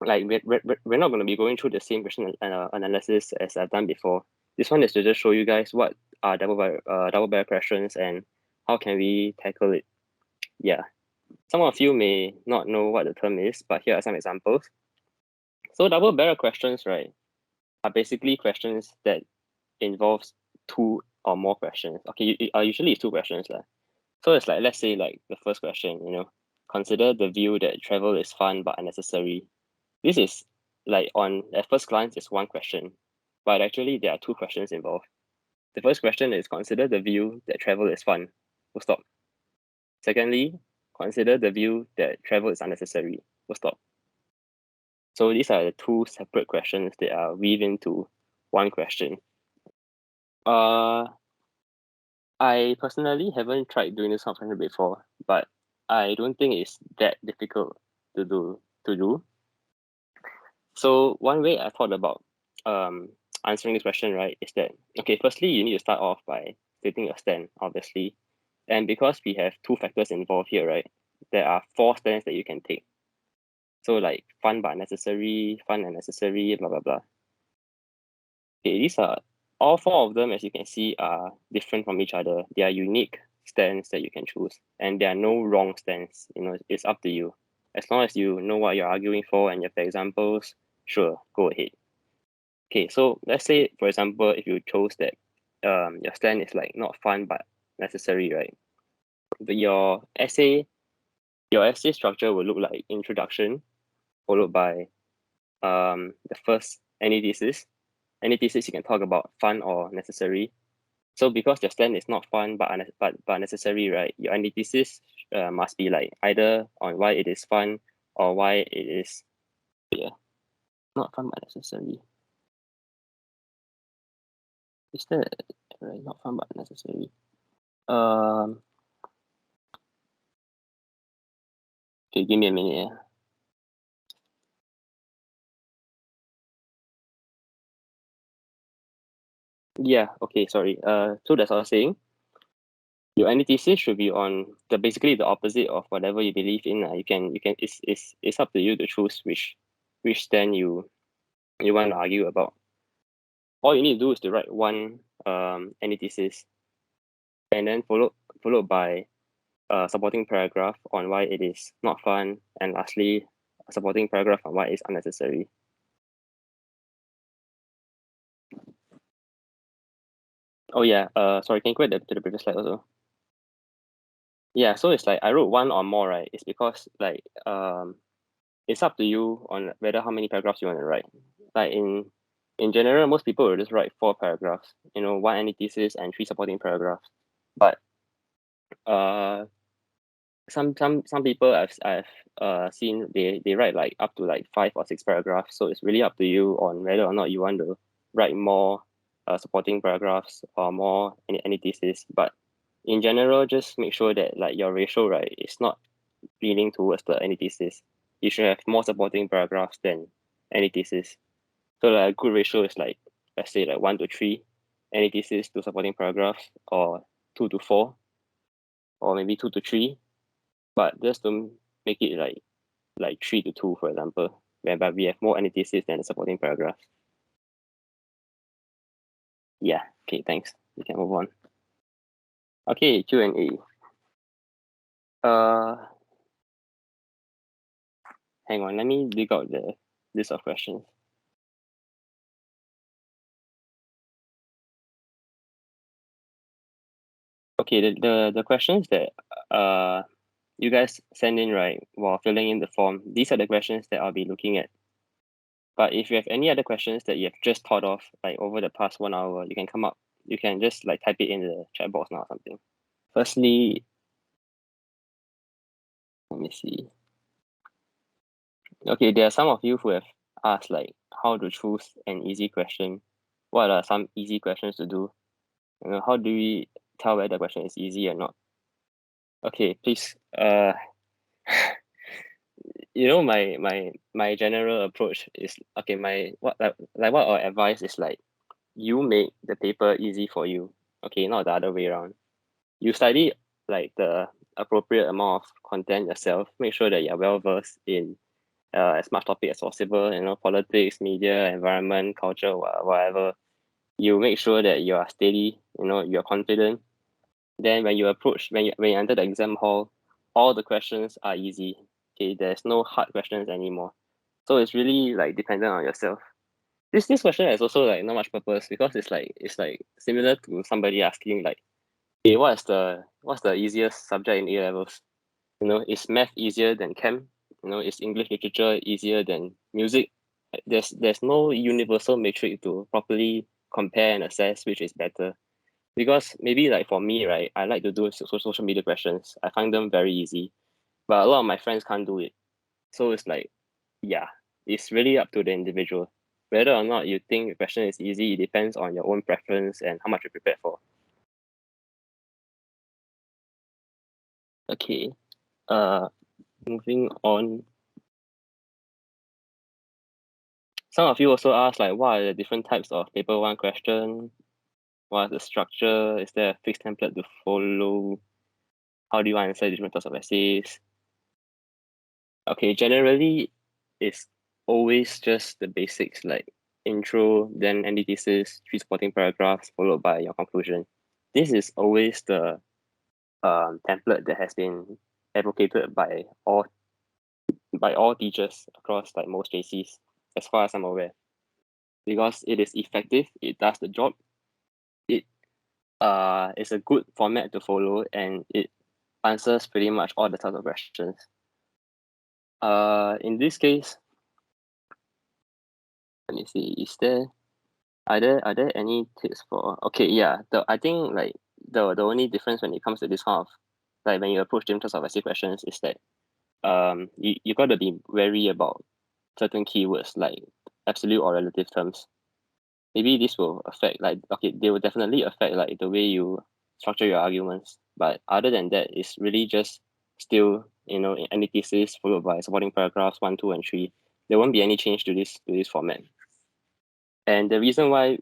Like we're not going to be going through the same question analysis as I've done before. This one is to just show you guys what are double barrel questions and how can we tackle it. Yeah, some of you may not know what the term is, but here are some examples. So double barrel questions, right, are basically questions that involves two or more questions. Okay, usually it's two questions lah. So it's like, let's say like the first question, consider the view that travel is fun but unnecessary. This is like on at first glance is one question, but actually there are two questions involved. The first question is consider the view that travel is fun. Full stop. Secondly, consider the view that travel is unnecessary. Full stop. So these are the two separate questions that are weaved into one question. I personally haven't tried doing this kind of before, but I don't think it's that difficult to do. So one way I thought about answering this question, right, is that okay, firstly you need to start off by stating your stand, obviously. And because we have two factors involved here, right, there are four stands that you can take. So like fun but necessary, fun and necessary, blah blah blah. Okay, these are all four of them, as you can see, are different from each other. They are unique stands that you can choose, and there are no wrong stands. It's up to you. As long as you know what you're arguing for and you have the examples, sure, go ahead. Okay, so let's say, for example, if you chose that your stand is like not fun but necessary, right? But your essay structure will look like introduction, followed by the first any thesis. Any thesis you can talk about fun or necessary. So because your stand is not fun but necessary, right? Your antithesis must be like either on why it is fun or why it is not fun but necessary. Is that right? Not fun but necessary. Um. Okay, give me a minute. Yeah. Okay. Sorry. So that's what I was saying. Your antithesis should be on basically the opposite of whatever you believe in. You can. It's up to you to choose which stand you want to argue about. All you need to do is to write one antithesis and then followed by a supporting paragraph on why it is not fun, and lastly a supporting paragraph on why it's unnecessary. Oh yeah, sorry, can you go to the previous slide also? Yeah, so it's like I wrote one or more, right? It's because like it's up to you on whether how many paragraphs you want to write. Like in general, most people will just write 4 paragraphs, one antithesis and 3 supporting paragraphs. But uh some people I've seen they write like up to like 5 or 6 paragraphs. So it's really up to you on whether or not you want to write more supporting paragraphs or more any thesis. But in general, just make sure that like your ratio, right, is not leaning towards the antithesis. You should have more supporting paragraphs than antithesis. So like a good ratio is like, let's say like 1 to 3 antithesis to supporting paragraphs, or 2 to 4, or maybe 2 to 3. But just to make it like 3 to 2, for example, whereby we have more antithesis than the supporting paragraphs. Yeah. Okay. Thanks. We can move on. Okay. Q&A. Uh, hang on. Let me dig out the list of questions. Okay. The questions that you guys send in, right, while filling in the form, these are the questions that I'll be looking at. But if you have any other questions that you have just thought of, like over the past 1 hour, you can just like type it in the chat box now or something. Firstly, let me see. Okay, there are some of you who have asked like how to choose an easy question. What are some easy questions to do? How do we tell whether the question is easy or not? Okay, please. My general approach is okay. My what our advice is like, you make the paper easy for you. Okay, not the other way around. You study like the appropriate amount of content yourself. Make sure that you're well versed in as much topic as possible. Politics, media, environment, culture, whatever. You make sure that you are steady. You're confident. Then when you enter the exam hall, all the questions are easy. Okay, there's no hard questions anymore. So it's really like dependent on yourself. This question has also like not much purpose, because it's like similar to somebody asking like, hey, what's the easiest subject in A levels? Is math easier than chem? Is English literature easier than music? There's no universal metric to properly compare and assess which is better. Because maybe like for me, right, I like to do social media questions. I find them very easy, but a lot of my friends can't do it. So it's like, yeah, it's really up to the individual. Whether or not you think the question is easy, it depends on your own preference and how much you're prepared for. Okay. Uh, moving on. Some of you also asked like, what are the different types of paper one question? What is the structure? Is there a fixed template to follow? How do you answer different types of essays? Okay, generally, it's always just the basics like intro, then antithesis, 3 supporting paragraphs, followed by your conclusion. This is always the template that has been advocated by all teachers across like most JCs, as far as I'm aware. because it is effective, it does the job, it is a good format to follow, and it answers pretty much all the types of questions. In this case, let me see, are there any tips for, okay, yeah, I think like the only difference when it comes to this kind of, like when you approach different types of essay questions is that you got to be wary about certain keywords like absolute or relative terms. Maybe this will affect, like, okay, they will definitely affect like the way you structure your arguments, but other than that, it's really just still, antithesis followed by supporting paragraphs 1, 2, and 3. There won't be any change to this format. And the reason why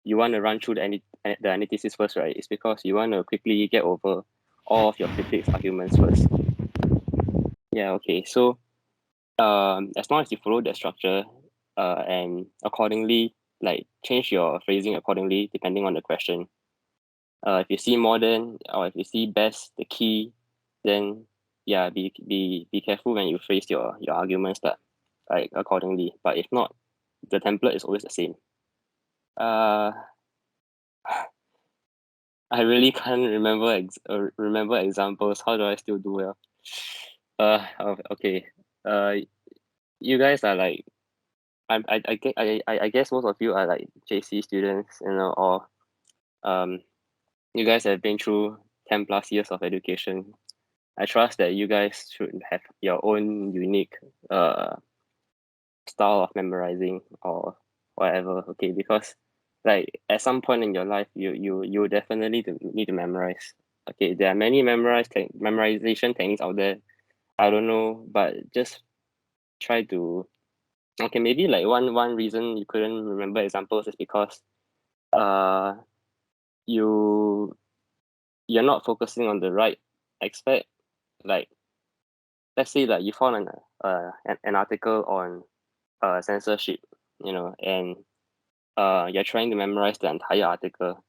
you want to run through the antithesis first, right, is because you want to quickly get over all of your critics' arguments first. Yeah, okay. So as long as you follow that structure and accordingly, like change your phrasing accordingly depending on the question. If you see more than, or if you see best, the key, then yeah, be careful when you phrase your arguments that like accordingly. But if not, the template is always the same. Uh, I really can't remember examples. How do I still do well? Okay. You guys are like, I guess most of you are like JC students, or you guys have been through 10 plus years of education. I trust that you guys should have your own unique style of memorizing or whatever. Okay, because like at some point in your life, you definitely need to memorize. Okay, there are many memorization techniques out there. I don't know, but just try to. Okay, maybe like one reason you couldn't remember examples is because uh you you're not focusing on the right aspect. Like, let's say like you found an article on censorship, and you're trying to memorize the entire article,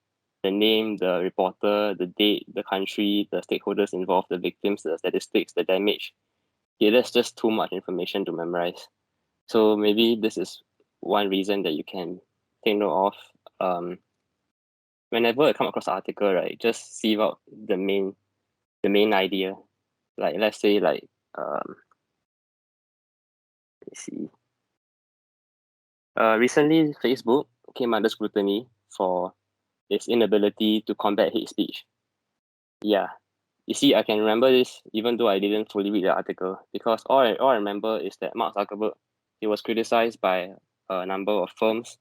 the name, the reporter, the date, the country, the stakeholders involved, the victims, the statistics, the damage. Okay, that's just too much information to memorize. So maybe this is one reason that you can take note of. Whenever I come across an article, right, just sieve out the main idea. Like, let's say like let's see. Recently Facebook came under scrutiny for its inability to combat hate speech. Yeah. You see, I can remember this even though I didn't fully read the article, because all I remember is that Mark Zuckerberg, he was criticized by a number of firms,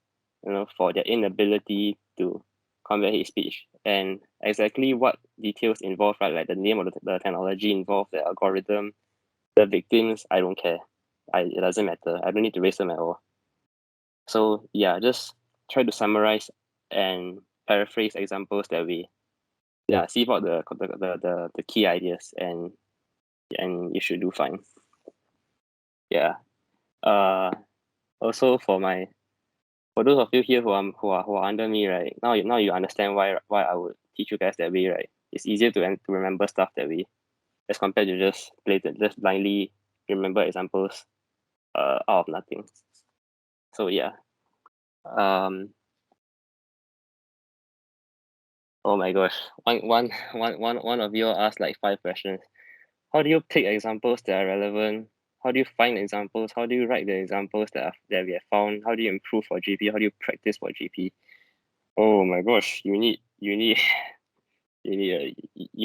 for their inability to combat hate speech. And exactly what details involved, right? Like the name of the technology involved, the algorithm, the victims, I don't care. It doesn't matter. I don't need to raise them at all. So yeah, just try to summarize and paraphrase examples that we, yeah, see about the key ideas, and you should do fine. Yeah. Also for those of you here who are under me, right, now you understand why I would teach you guys that way, right? It's easier to remember stuff that way as compared to just blindly remember examples out of nothing. So yeah. Um oh my gosh. One of you asked like 5 questions. How do you pick examples that are relevant? How do you find examples? How do you write the examples that we have found? How do you improve for GP? How do you practice for GP? Oh my gosh, you need you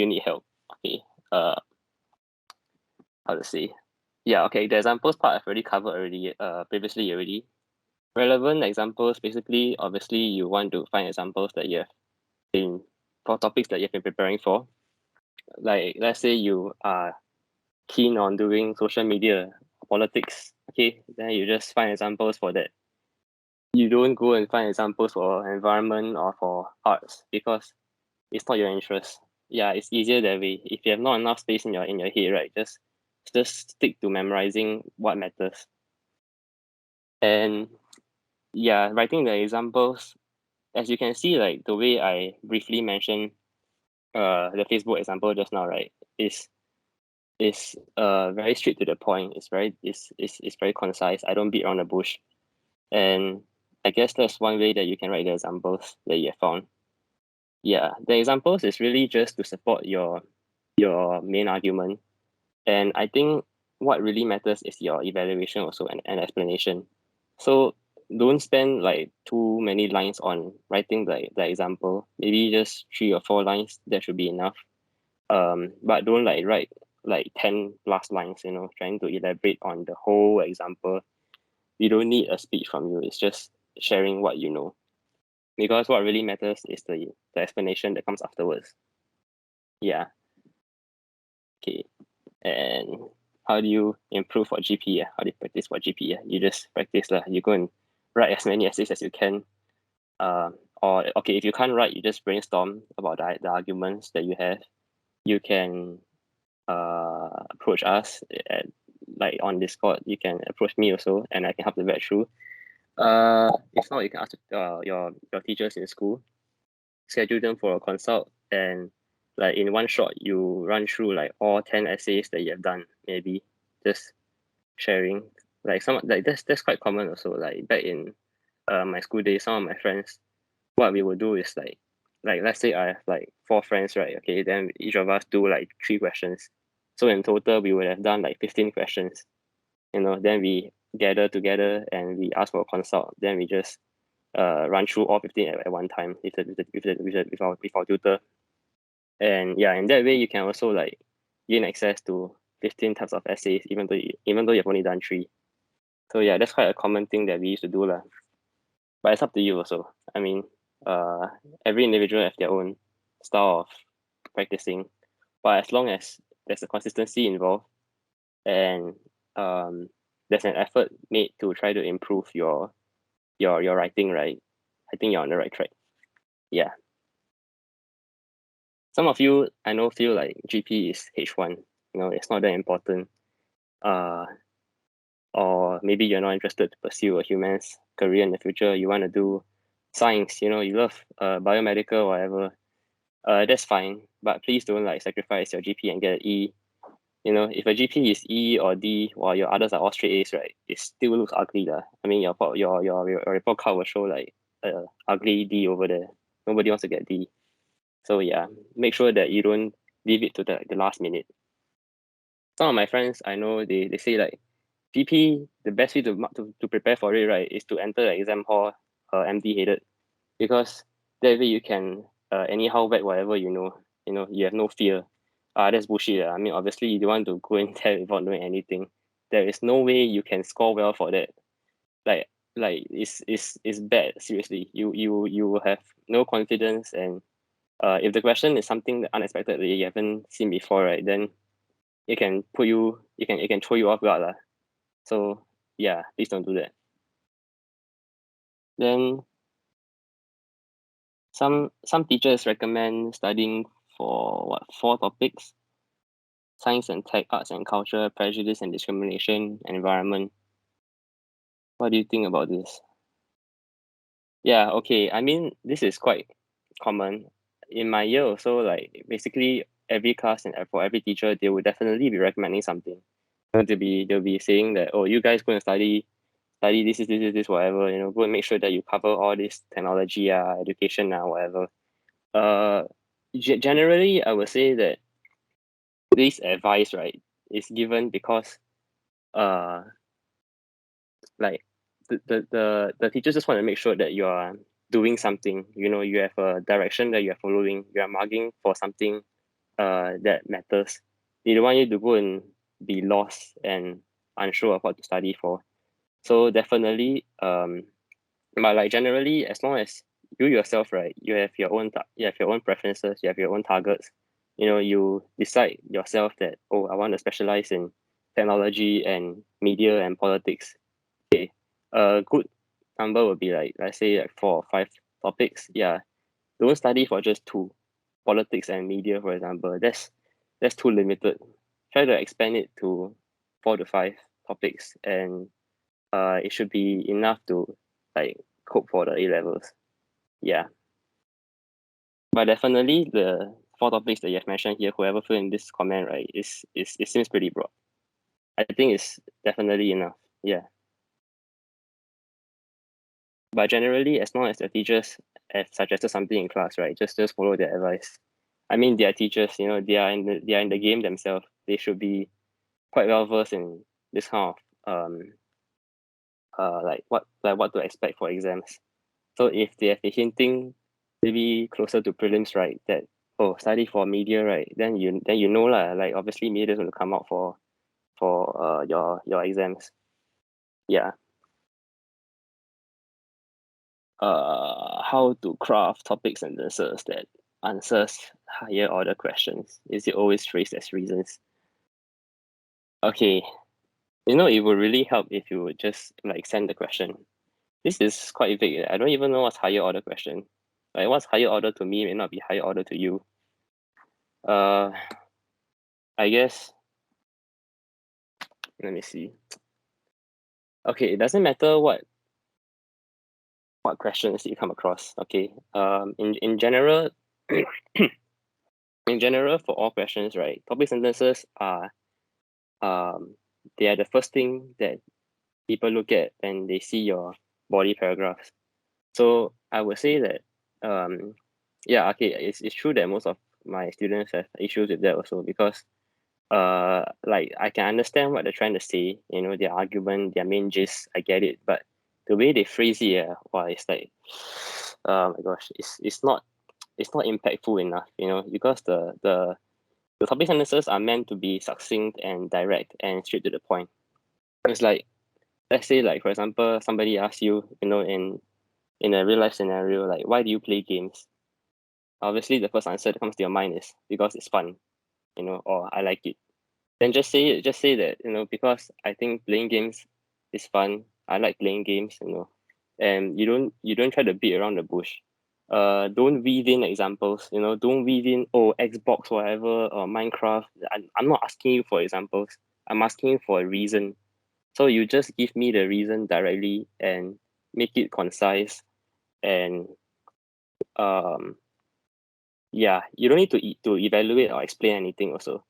need help. Okay. How to say? Yeah, okay. The examples part I've already covered previously already. Relevant examples, basically, obviously you want to find examples that you have been for topics that you've been preparing for. Like, let's say you are keen on doing social media, politics, okay, then you just find examples for that. You don't go and find examples for environment or for arts because it's not your interest. Yeah, it's easier that way. If you have not enough space in your head, right, just stick to memorizing what matters. And yeah, writing the examples, as you can see, like the way I briefly mentioned the Facebook example just now, right, is very straight to the point. It's very concise. I don't beat around the bush. And I guess that's one way that you can write the examples that you have found. Yeah, the examples is really just to support your main argument. And I think what really matters is your evaluation also and explanation. So don't spend like too many lines on writing the example. Maybe just 3 or 4 lines, that should be enough. But don't like write like 10 plus lines, trying to elaborate on the whole example. We don't need a speech from you. It's just sharing what you know. Because what really matters is the explanation that comes afterwards. Yeah. Okay. And how do you improve for GP? How do you practice for GP? You just practice lah. You go and write as many essays as you can. Or okay, if you can't write, you just brainstorm about the arguments that you have. You can approach us at like on Discord. You can approach me also, and I can help you vet through. If not, you can ask your teachers in school, schedule them for a consult, and like in one shot you run through like all 10 essays that you have done, maybe just sharing. Like some like that's quite common also. Like back in my school days, some of my friends, what we would do is like let's say I have like 4 friends, right? Okay, then each of us do like 3 questions. So in total we would have done like 15 questions. Then we gather together and we ask for a consult. Then we just run through all 15 at one time with our tutor. And yeah, in that way you can also like gain access to 15 types of essays, even though you've only done 3. So yeah, that's quite a common thing that we used to do lah. But it's up to you also. I mean, every individual have their own style of practicing. But as long as there's a consistency involved and there's an effort made to try to improve your writing, right? I think you're on the right track. Yeah. Some of you I know feel like GP is H1. It's not that important. Or maybe you're not interested to pursue a humans career in the future. You want to do science. You love biomedical or whatever. That's fine. But please don't like sacrifice your GP and get an E. If a GP is E or D while your others are all straight A's, right? It still looks ugly lah. I mean, your report card will show like a ugly D over there. Nobody wants to get D. So yeah, make sure that you don't leave it to the last minute. Some of my friends I know they say like GP, the best way to prepare for it, right, is to enter the exam hall empty headed, because that way you can anyhow whack whatever you know. You have no fear. That's bullshit. I mean, obviously you don't want to go in there without knowing anything. There is no way you can score well for that. Like it's bad. Seriously, you will have no confidence, and if the question is something unexpected that you haven't seen before, right, then it can throw you off guard lah. So yeah, please don't do that. Then some teachers recommend studying for 4 topics: science and tech, arts and culture, prejudice and discrimination, environment. What do you think about this? Yeah, okay. I mean, this is quite common. In my year also, like basically every class and for every teacher, they will definitely be recommending something. They'll be saying that, oh, you guys go and study this, whatever, go and make sure that you cover all this technology, education, whatever. Uh, Generally, I would say that this advice, right, is given because uh, like the teachers just want to make sure that you are doing something. You have a direction that you are following. You are marking for something that matters. They don't want you to go and be lost and unsure of what to study for. So definitely, but like generally, as long as you yourself, right, you have your own preferences, you have your own targets. You decide yourself that, oh, I want to specialize in technology and media and politics. Okay, a good number would be like, let's say like 4 or 5 topics. Yeah, don't study for just 2, politics and media, for example. That's too limited. Try to expand it to 4 to 5 topics, and it should be enough to like cope for the A levels. Yeah, but definitely the 4 topics that you have mentioned here, whoever fill in this comment, right, is it seems pretty broad. I think it's definitely enough. Yeah. But generally, as long as the teachers have suggested something in class, right, just follow their advice. I mean, they are teachers, they are in the game themselves. They should be quite well versed in this kind of what to expect for exams. So if they have a hinting maybe closer to prelims, right, that oh study for media, right, then you know lah, like obviously media is going to come out for your exams. Yeah. How to craft topic sentences that answers higher order questions. Is it always phrased as reasons? Okay, it would really help if you would just like send the question. This is quite vague. I don't even know what's higher order question. Like what's higher order to me may not be higher order to you. Uh, I guess let me see. Okay, it doesn't matter what questions you come across. Okay. In general, in general for all questions, right? Topic sentences are um they are the first thing that people look at when they see your body paragraphs. So I would say that yeah, okay, it's true that most of my students have issues with that also because like I can understand what they're trying to say, their argument, their main gist, I get it, but the way they phrase it, yeah, wow, it's like oh my gosh, it's not impactful enough, because the topic sentences are meant to be succinct and direct and straight to the point. It's like let's say like for example somebody asks you, in a real life scenario, like why do you play games? Obviously the first answer that comes to your mind is because it's fun, or I like it. Then just say it. Just say that, because I think playing games is fun. I like playing games, and you don't try to beat around the bush. Don't weave in examples, don't weave in Xbox whatever or Minecraft. I'm not asking you for examples. I'm asking you for a reason. So you just give me the reason directly and make it concise and um yeah, you don't need to evaluate or explain anything also.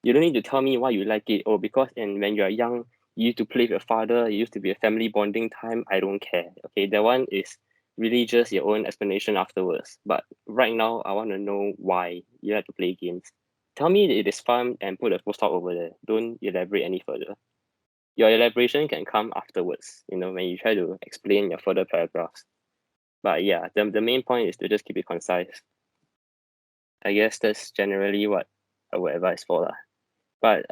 You don't need to tell me why you like it. Oh, because when you're young, you used to play with your father, it used to be a family bonding time. I don't care. Okay, that one is really just your own explanation afterwards. But right now, I want to know why you like to play games. Tell me that it is fun and put a full stop over there. Don't elaborate any further. Your elaboration can come afterwards, when you try to explain your further paragraphs. But yeah, the main point is to just keep it concise. I guess that's generally what I would advise for lah. But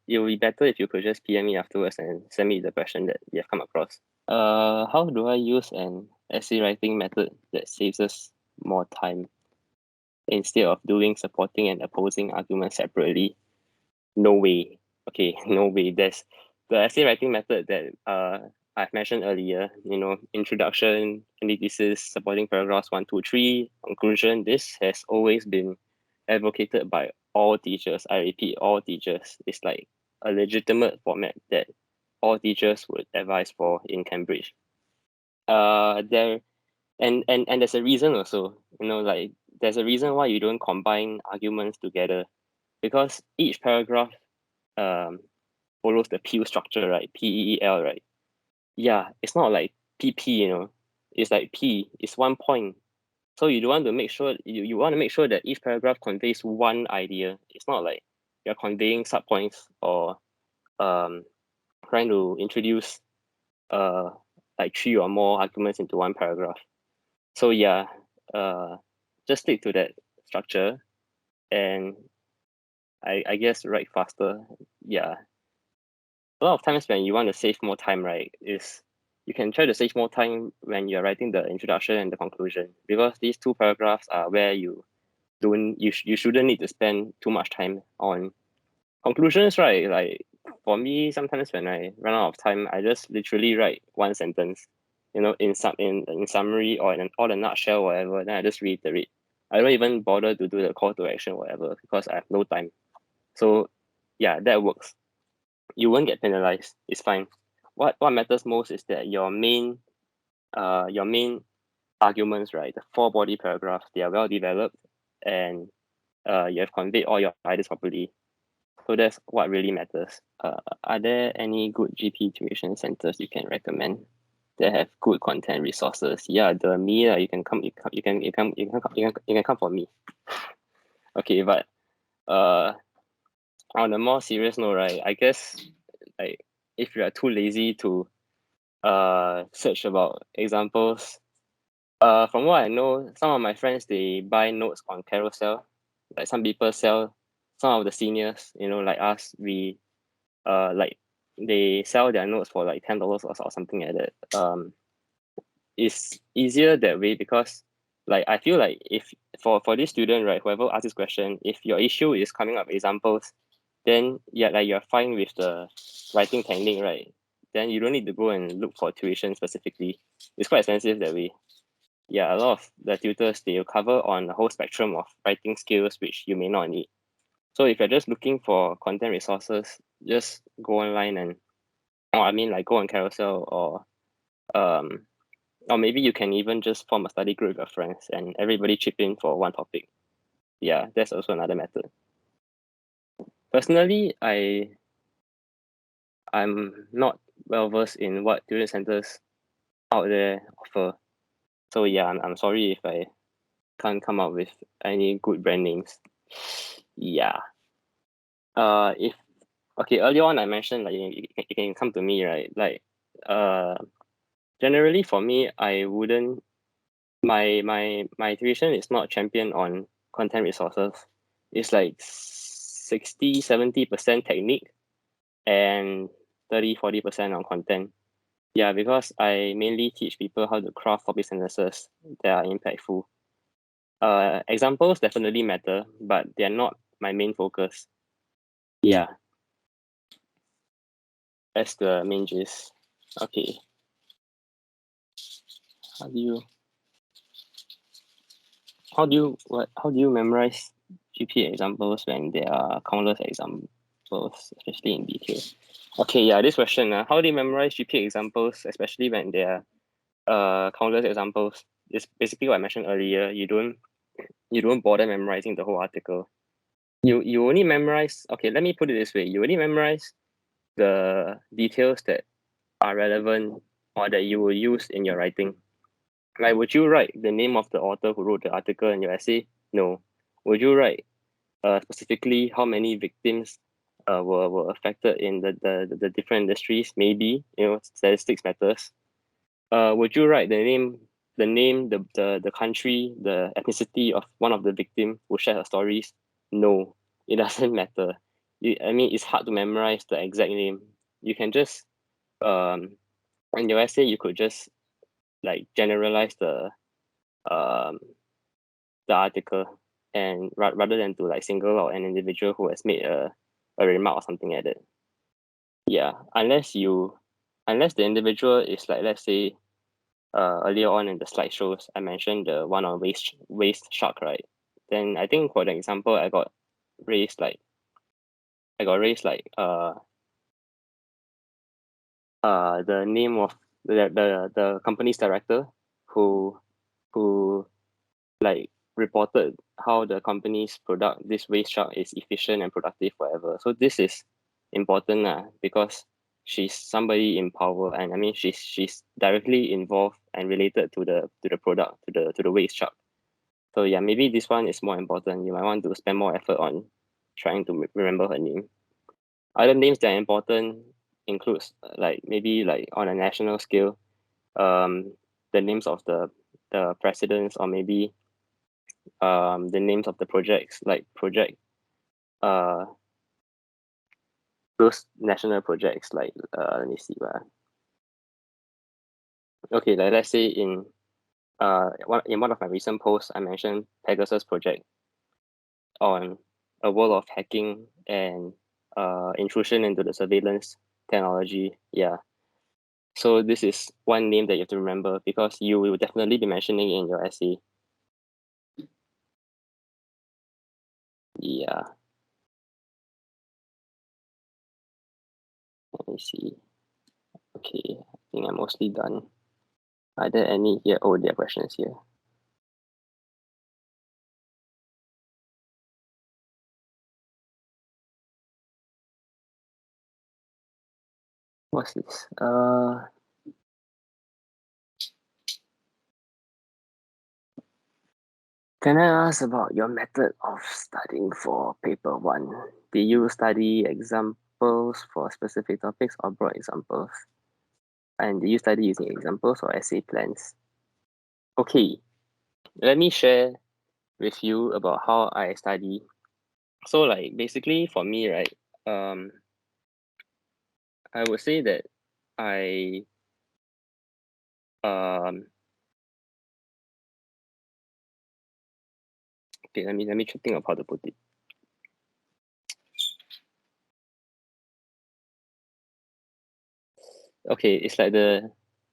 it would be better if you could just PM me afterwards and send me the question that you have come across. How do I use an essay writing method that saves us more time instead of doing supporting and opposing arguments separately? No way. Okay, no way. There's the essay writing method that I've mentioned earlier, introduction, antithesis, supporting paragraphs 1, 2, 3, conclusion. This has always been advocated by all teachers. I repeat, all teachers. It's like a legitimate format that all teachers would advise for in Cambridge. There and there's a reason also, like there's a reason why you don't combine arguments together because each paragraph um follows the PEEL structure, right? PEEL, right? Yeah, it's not like PP, it's like P, it's 1 point. So you want to make sure you want to make sure that each paragraph conveys one idea. It's not like you're conveying subpoints or um trying to introduce uh like 3 or more arguments into one paragraph. So yeah, uh just stick to that structure and I guess write faster. Yeah. A lot of times when you want to save more time, right, is you can try to save more time when you're writing the introduction and the conclusion because these 2 paragraphs are where you shouldn't need to spend too much time on conclusions, right? Like for me, sometimes when I run out of time, I just literally write one sentence, in summary or in a nutshell, whatever. Then I just reiterate. I don't even bother to do the call to action, whatever, because I have no time. So yeah, that works. You won't get penalized. It's fine. What matters most is that your main arguments, right? The 4 body paragraphs, they are well developed and you have conveyed all your ideas properly. So that's what really matters. Are there any good GP tuition centers you can recommend? that have good content resources. Yeah, the me, you can come, you can come for me. Okay, but on a more serious note, right? I guess like if you are too lazy to search about examples, from what I know, some of my friends they buy notes on Carousel. Like some people sell, some of the seniors, like us, we like they sell their notes for like $10 or something like that. It's easier that way because like I feel like if for this student, right, whoever asks this question, if your issue is coming up with examples, then yeah, like you're fine with the writing technique, right? Then you don't need to go and look for tuition specifically. It's quite expensive that way. Yeah, a lot of the tutors they will cover on a whole spectrum of writing skills which you may not need. So if you're just looking for content resources, just go online and or I mean like go on Carousel or maybe you can even just form a study group with your friends and everybody chip in for one topic. Yeah, that's also another method. Personally, I'm not well versed in what tuition centers out there offer. So yeah, I'm sorry if I can't come up with any good brand names. Yeah. If okay, earlier on I mentioned like you can come to me, right? Like uh generally for me I wouldn't my tuition is not champion on content resources. It's like 60-70% technique and 30-40% on content. Yeah, because I mainly teach people how to craft topic sentences that are impactful. Examples definitely matter, but they're not my main focus. Yeah, that's the main gist. Okay, how do you how do you memorize GP examples when there are countless examples, especially in detail? Okay, yeah, this question, how do you memorize GP examples, especially when there are countless examples? It's basically what I mentioned earlier. You don't bother memorizing the whole article. You only memorize. Okay, let me put it this way. You only memorize the details that are relevant or that you will use in your writing. Like, would you write the name of the author who wrote the article in your essay? No. Would you write specifically how many victims were affected in the different industries? Maybe, statistics matters. Would you write the country, the ethnicity of one of the victim who shared her stories? No, it doesn't matter. I mean, it's hard to memorize the exact name. You can just in your essay you could just like generalize um the article and rather than to like single out an individual who has made a remark or something like that. Yeah, unless the individual is like, let's say, earlier on in the slideshows I mentioned the one on waste shark, right? Then I think for the example raised like I got raised like the name of the company's director who who like reported how the company's product, this waste shark, is efficient and productive forever. So this is important because she's somebody in power, and I mean she's directly involved and related to the product, to the waste shark. So yeah, maybe this one is more important. You might want to spend more effort on trying to remember her name. Other names that are important includes like maybe like on a national scale, um, the names of the presidents, or maybe the names of the projects, like uh those national projects, like let me see okay, like let's say in one of my recent posts I mentioned Pegasus project on a world of hacking and intrusion into the surveillance technology. Yeah, so this is one name that you have to remember because you will definitely be mentioning it in your essay. Yeah, let me see. Okay, I think I'm mostly done. Are there any here? Oh, there are questions here. What's this? Can I ask about your method of studying for paper one? Did you study examples for specific topics or broad examples? And did you study using examples or essay plans? Okay, let me share with you about how I study. So like basically for me, right, I would say that I um okay, let me think of how to put it. Okay, it's like the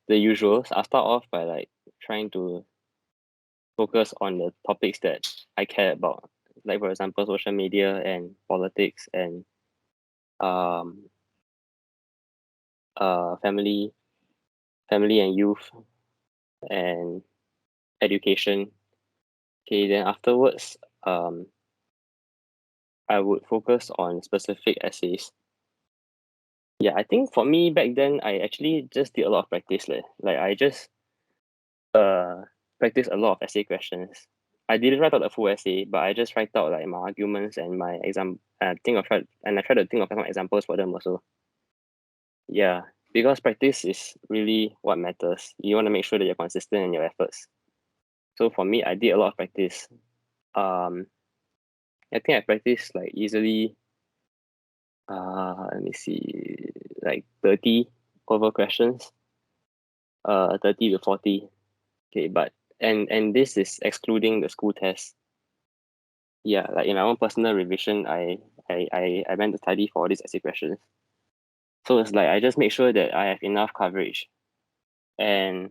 usual. So I'll start off by like trying to focus on the topics that I care about. Like for example, social media and politics and um family and youth and education. Okay, then afterwards, I would focus on specific essays. Yeah, I think for me back then I actually just did a lot of practice leh. Like I just uh practice a lot of essay questions. I didn't write out the full essay, but I just write out like my arguments and my exam. I try to think of some examples for them also. Yeah, because practice is really what matters. You want to make sure that you're consistent in your efforts. So for me, I did a lot of practice. Um, I think I practiced like easily. Let me see, like 30 over questions. 30 to 40. Okay, but and this is excluding the school test. Yeah, like in my own personal revision, I went to study for all these essay questions. So it's like I just make sure that I have enough coverage and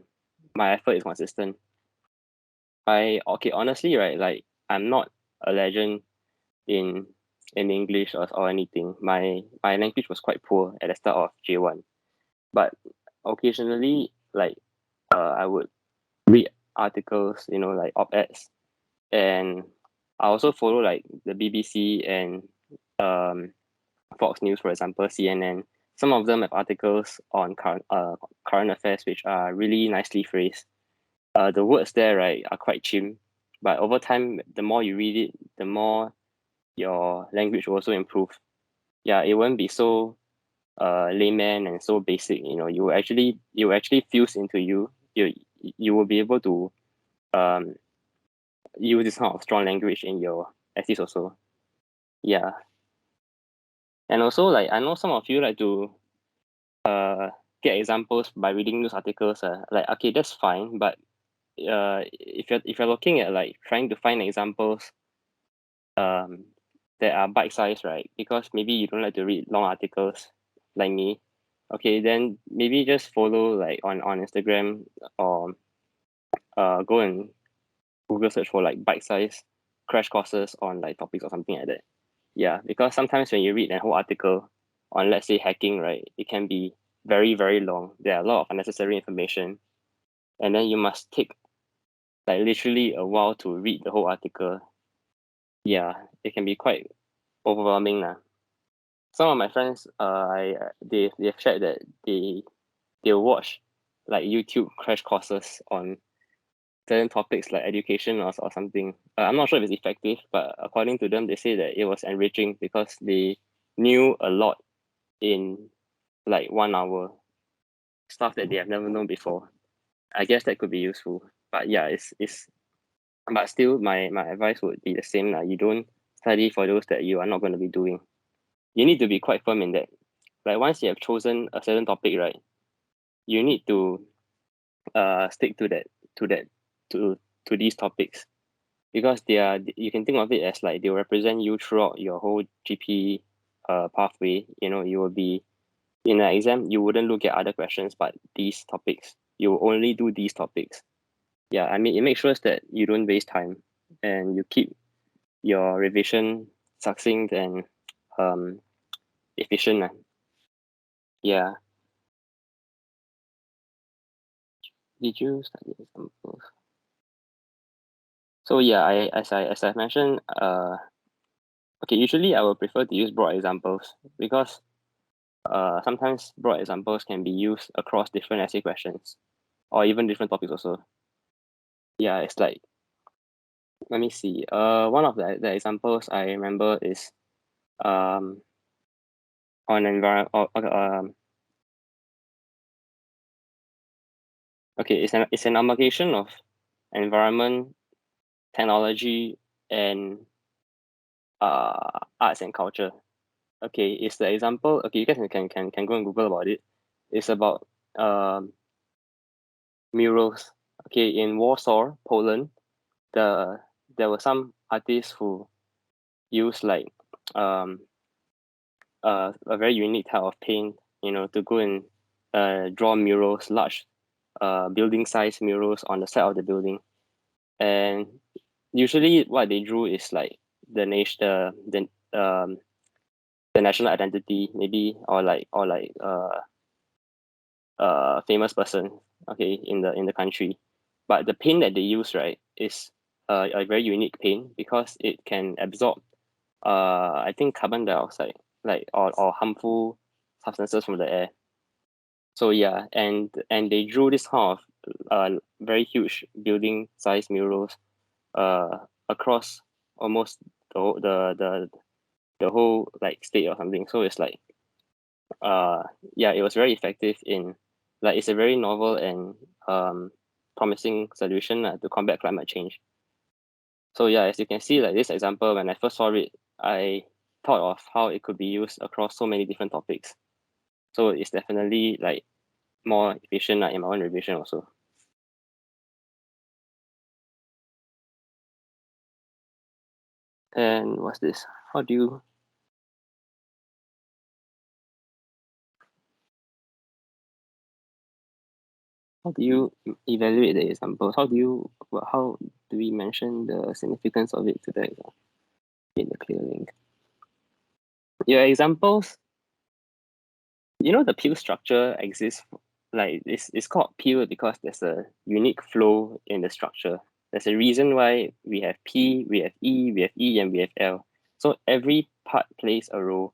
my effort is consistent. I okay, honestly, right, like I'm not a legend in English or anything. My language was quite poor at the start of J1. But occasionally, like I would read articles, like op-eds, and I also follow like the BBC and um Fox News, for example, CNN. Some of them have articles on current affairs which are really nicely phrased. The words there, right, are quite chim, but over time, the more you read it, the more your language will also improve. Yeah, it won't be so layman and so basic. You actually fuse into you. You will be able to um use this kind of strong language in your essays also. Yeah, and also like I know some of you like to uh get examples by reading news articles. Like okay, that's fine, but if you're looking at like trying to find examples um that are bite sized, right? Because maybe you don't like to read long articles like me. Okay, then maybe just follow like on Instagram or go and Google search for like bite size crash courses on like topics or something like that. Yeah, because sometimes when you read a whole article on let's say hacking, right, it can be very, very long. There are a lot of unnecessary information. And then you must take like literally a while to read the whole article. Yeah, it can be quite overwhelming now. Some of my friends, they've shared that they'll watch like YouTube crash courses on certain topics like education or something. I'm not sure if it's effective, but according to them, they say that it was enriching because they knew a lot in like 1 hour, stuff that they have never known before. I guess that could be useful. But yeah, it's but still my advice would be the same. You don't study for those that you are not going to be doing. You need to be quite firm in that. Like once you have chosen a certain topic, right, you need to stick to that to to these topics because you can think of it as like they will represent you throughout your whole GP pathway. You will be in an exam, you wouldn't look at other questions but these topics. You will only do these topics. Yeah, I mean it makes sure that you don't waste time and you keep your revision succinct and um efficient. Yeah. Did you study examples? So yeah, as I mentioned, okay, usually I will prefer to use broad examples because sometimes broad examples can be used across different essay questions or even different topics also. Yeah, it's like let me see. One of the examples I remember is on okay, it's an amalgamation of environment, technology, and arts and culture. Okay, it's the example. Okay, you guys can go and Google about it. It's about murals. Okay, in Warsaw, Poland, the there were some artists who used like um a very unique type of paint, to go and draw murals, large building size murals on the side of the building. And usually what they drew is like the nation the national identity maybe, or like famous person, okay, in the country. But the paint that they use, right, is a very unique paint because it can absorb I think carbon dioxide, like, or harmful substances from the air. So yeah, and they drew this kind of very huge building size murals across almost the whole like state or something. So it's like uh yeah, it was very effective in, like, it's a very novel and um promising solution to combat climate change. So yeah, as you can see, like this example, when I first saw it, I thought of how it could be used across so many different topics. So it's definitely like more efficient in my own revision also. And what's this? How do you evaluate the examples? How do we mention the significance of it to the exam in the clear link? Your examples, the peel structure exists, like it's called peel because there's a unique flow in the structure. There's a reason why we have P, we have E, we have E, and we have L. So every part plays a role.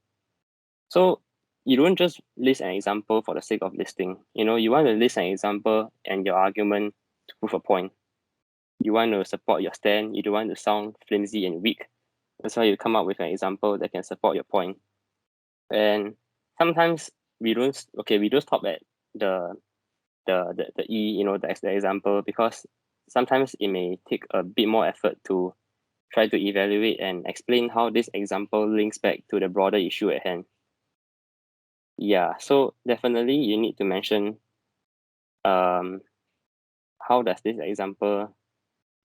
So you don't just list an example for the sake of listing. You want to list an example and your argument to prove a point. You want to support your stand. You don't want to sound flimsy and weak. That's why you come up with an example that can support your point. And sometimes we don't stop at the the E, that's the example, because sometimes it may take a bit more effort to try to evaluate and explain how this example links back to the broader issue at hand. Yeah, so definitely you need to mention um how does this example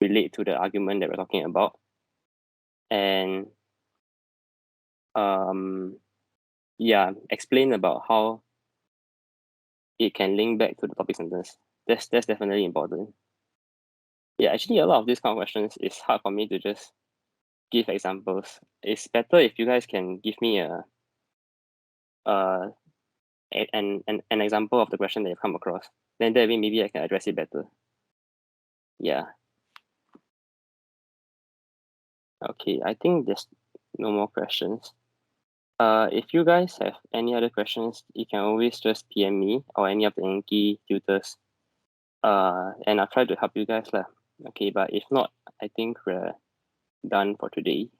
relate to the argument that we're talking about, and um yeah, explain about how it can link back to the topic sentence. That's definitely important. Yeah, actually a lot of these kind of questions is hard for me to just give examples. It's better if you guys can give me uh an example of the question that you've come across. Then that way maybe I can address it better. Yeah. Okay, I think there's no more questions. If you guys have any other questions, you can always just PM me or any of the Inkie tutors. And I'll try to help you guys lah. Okay, but if not, I think we're done for today.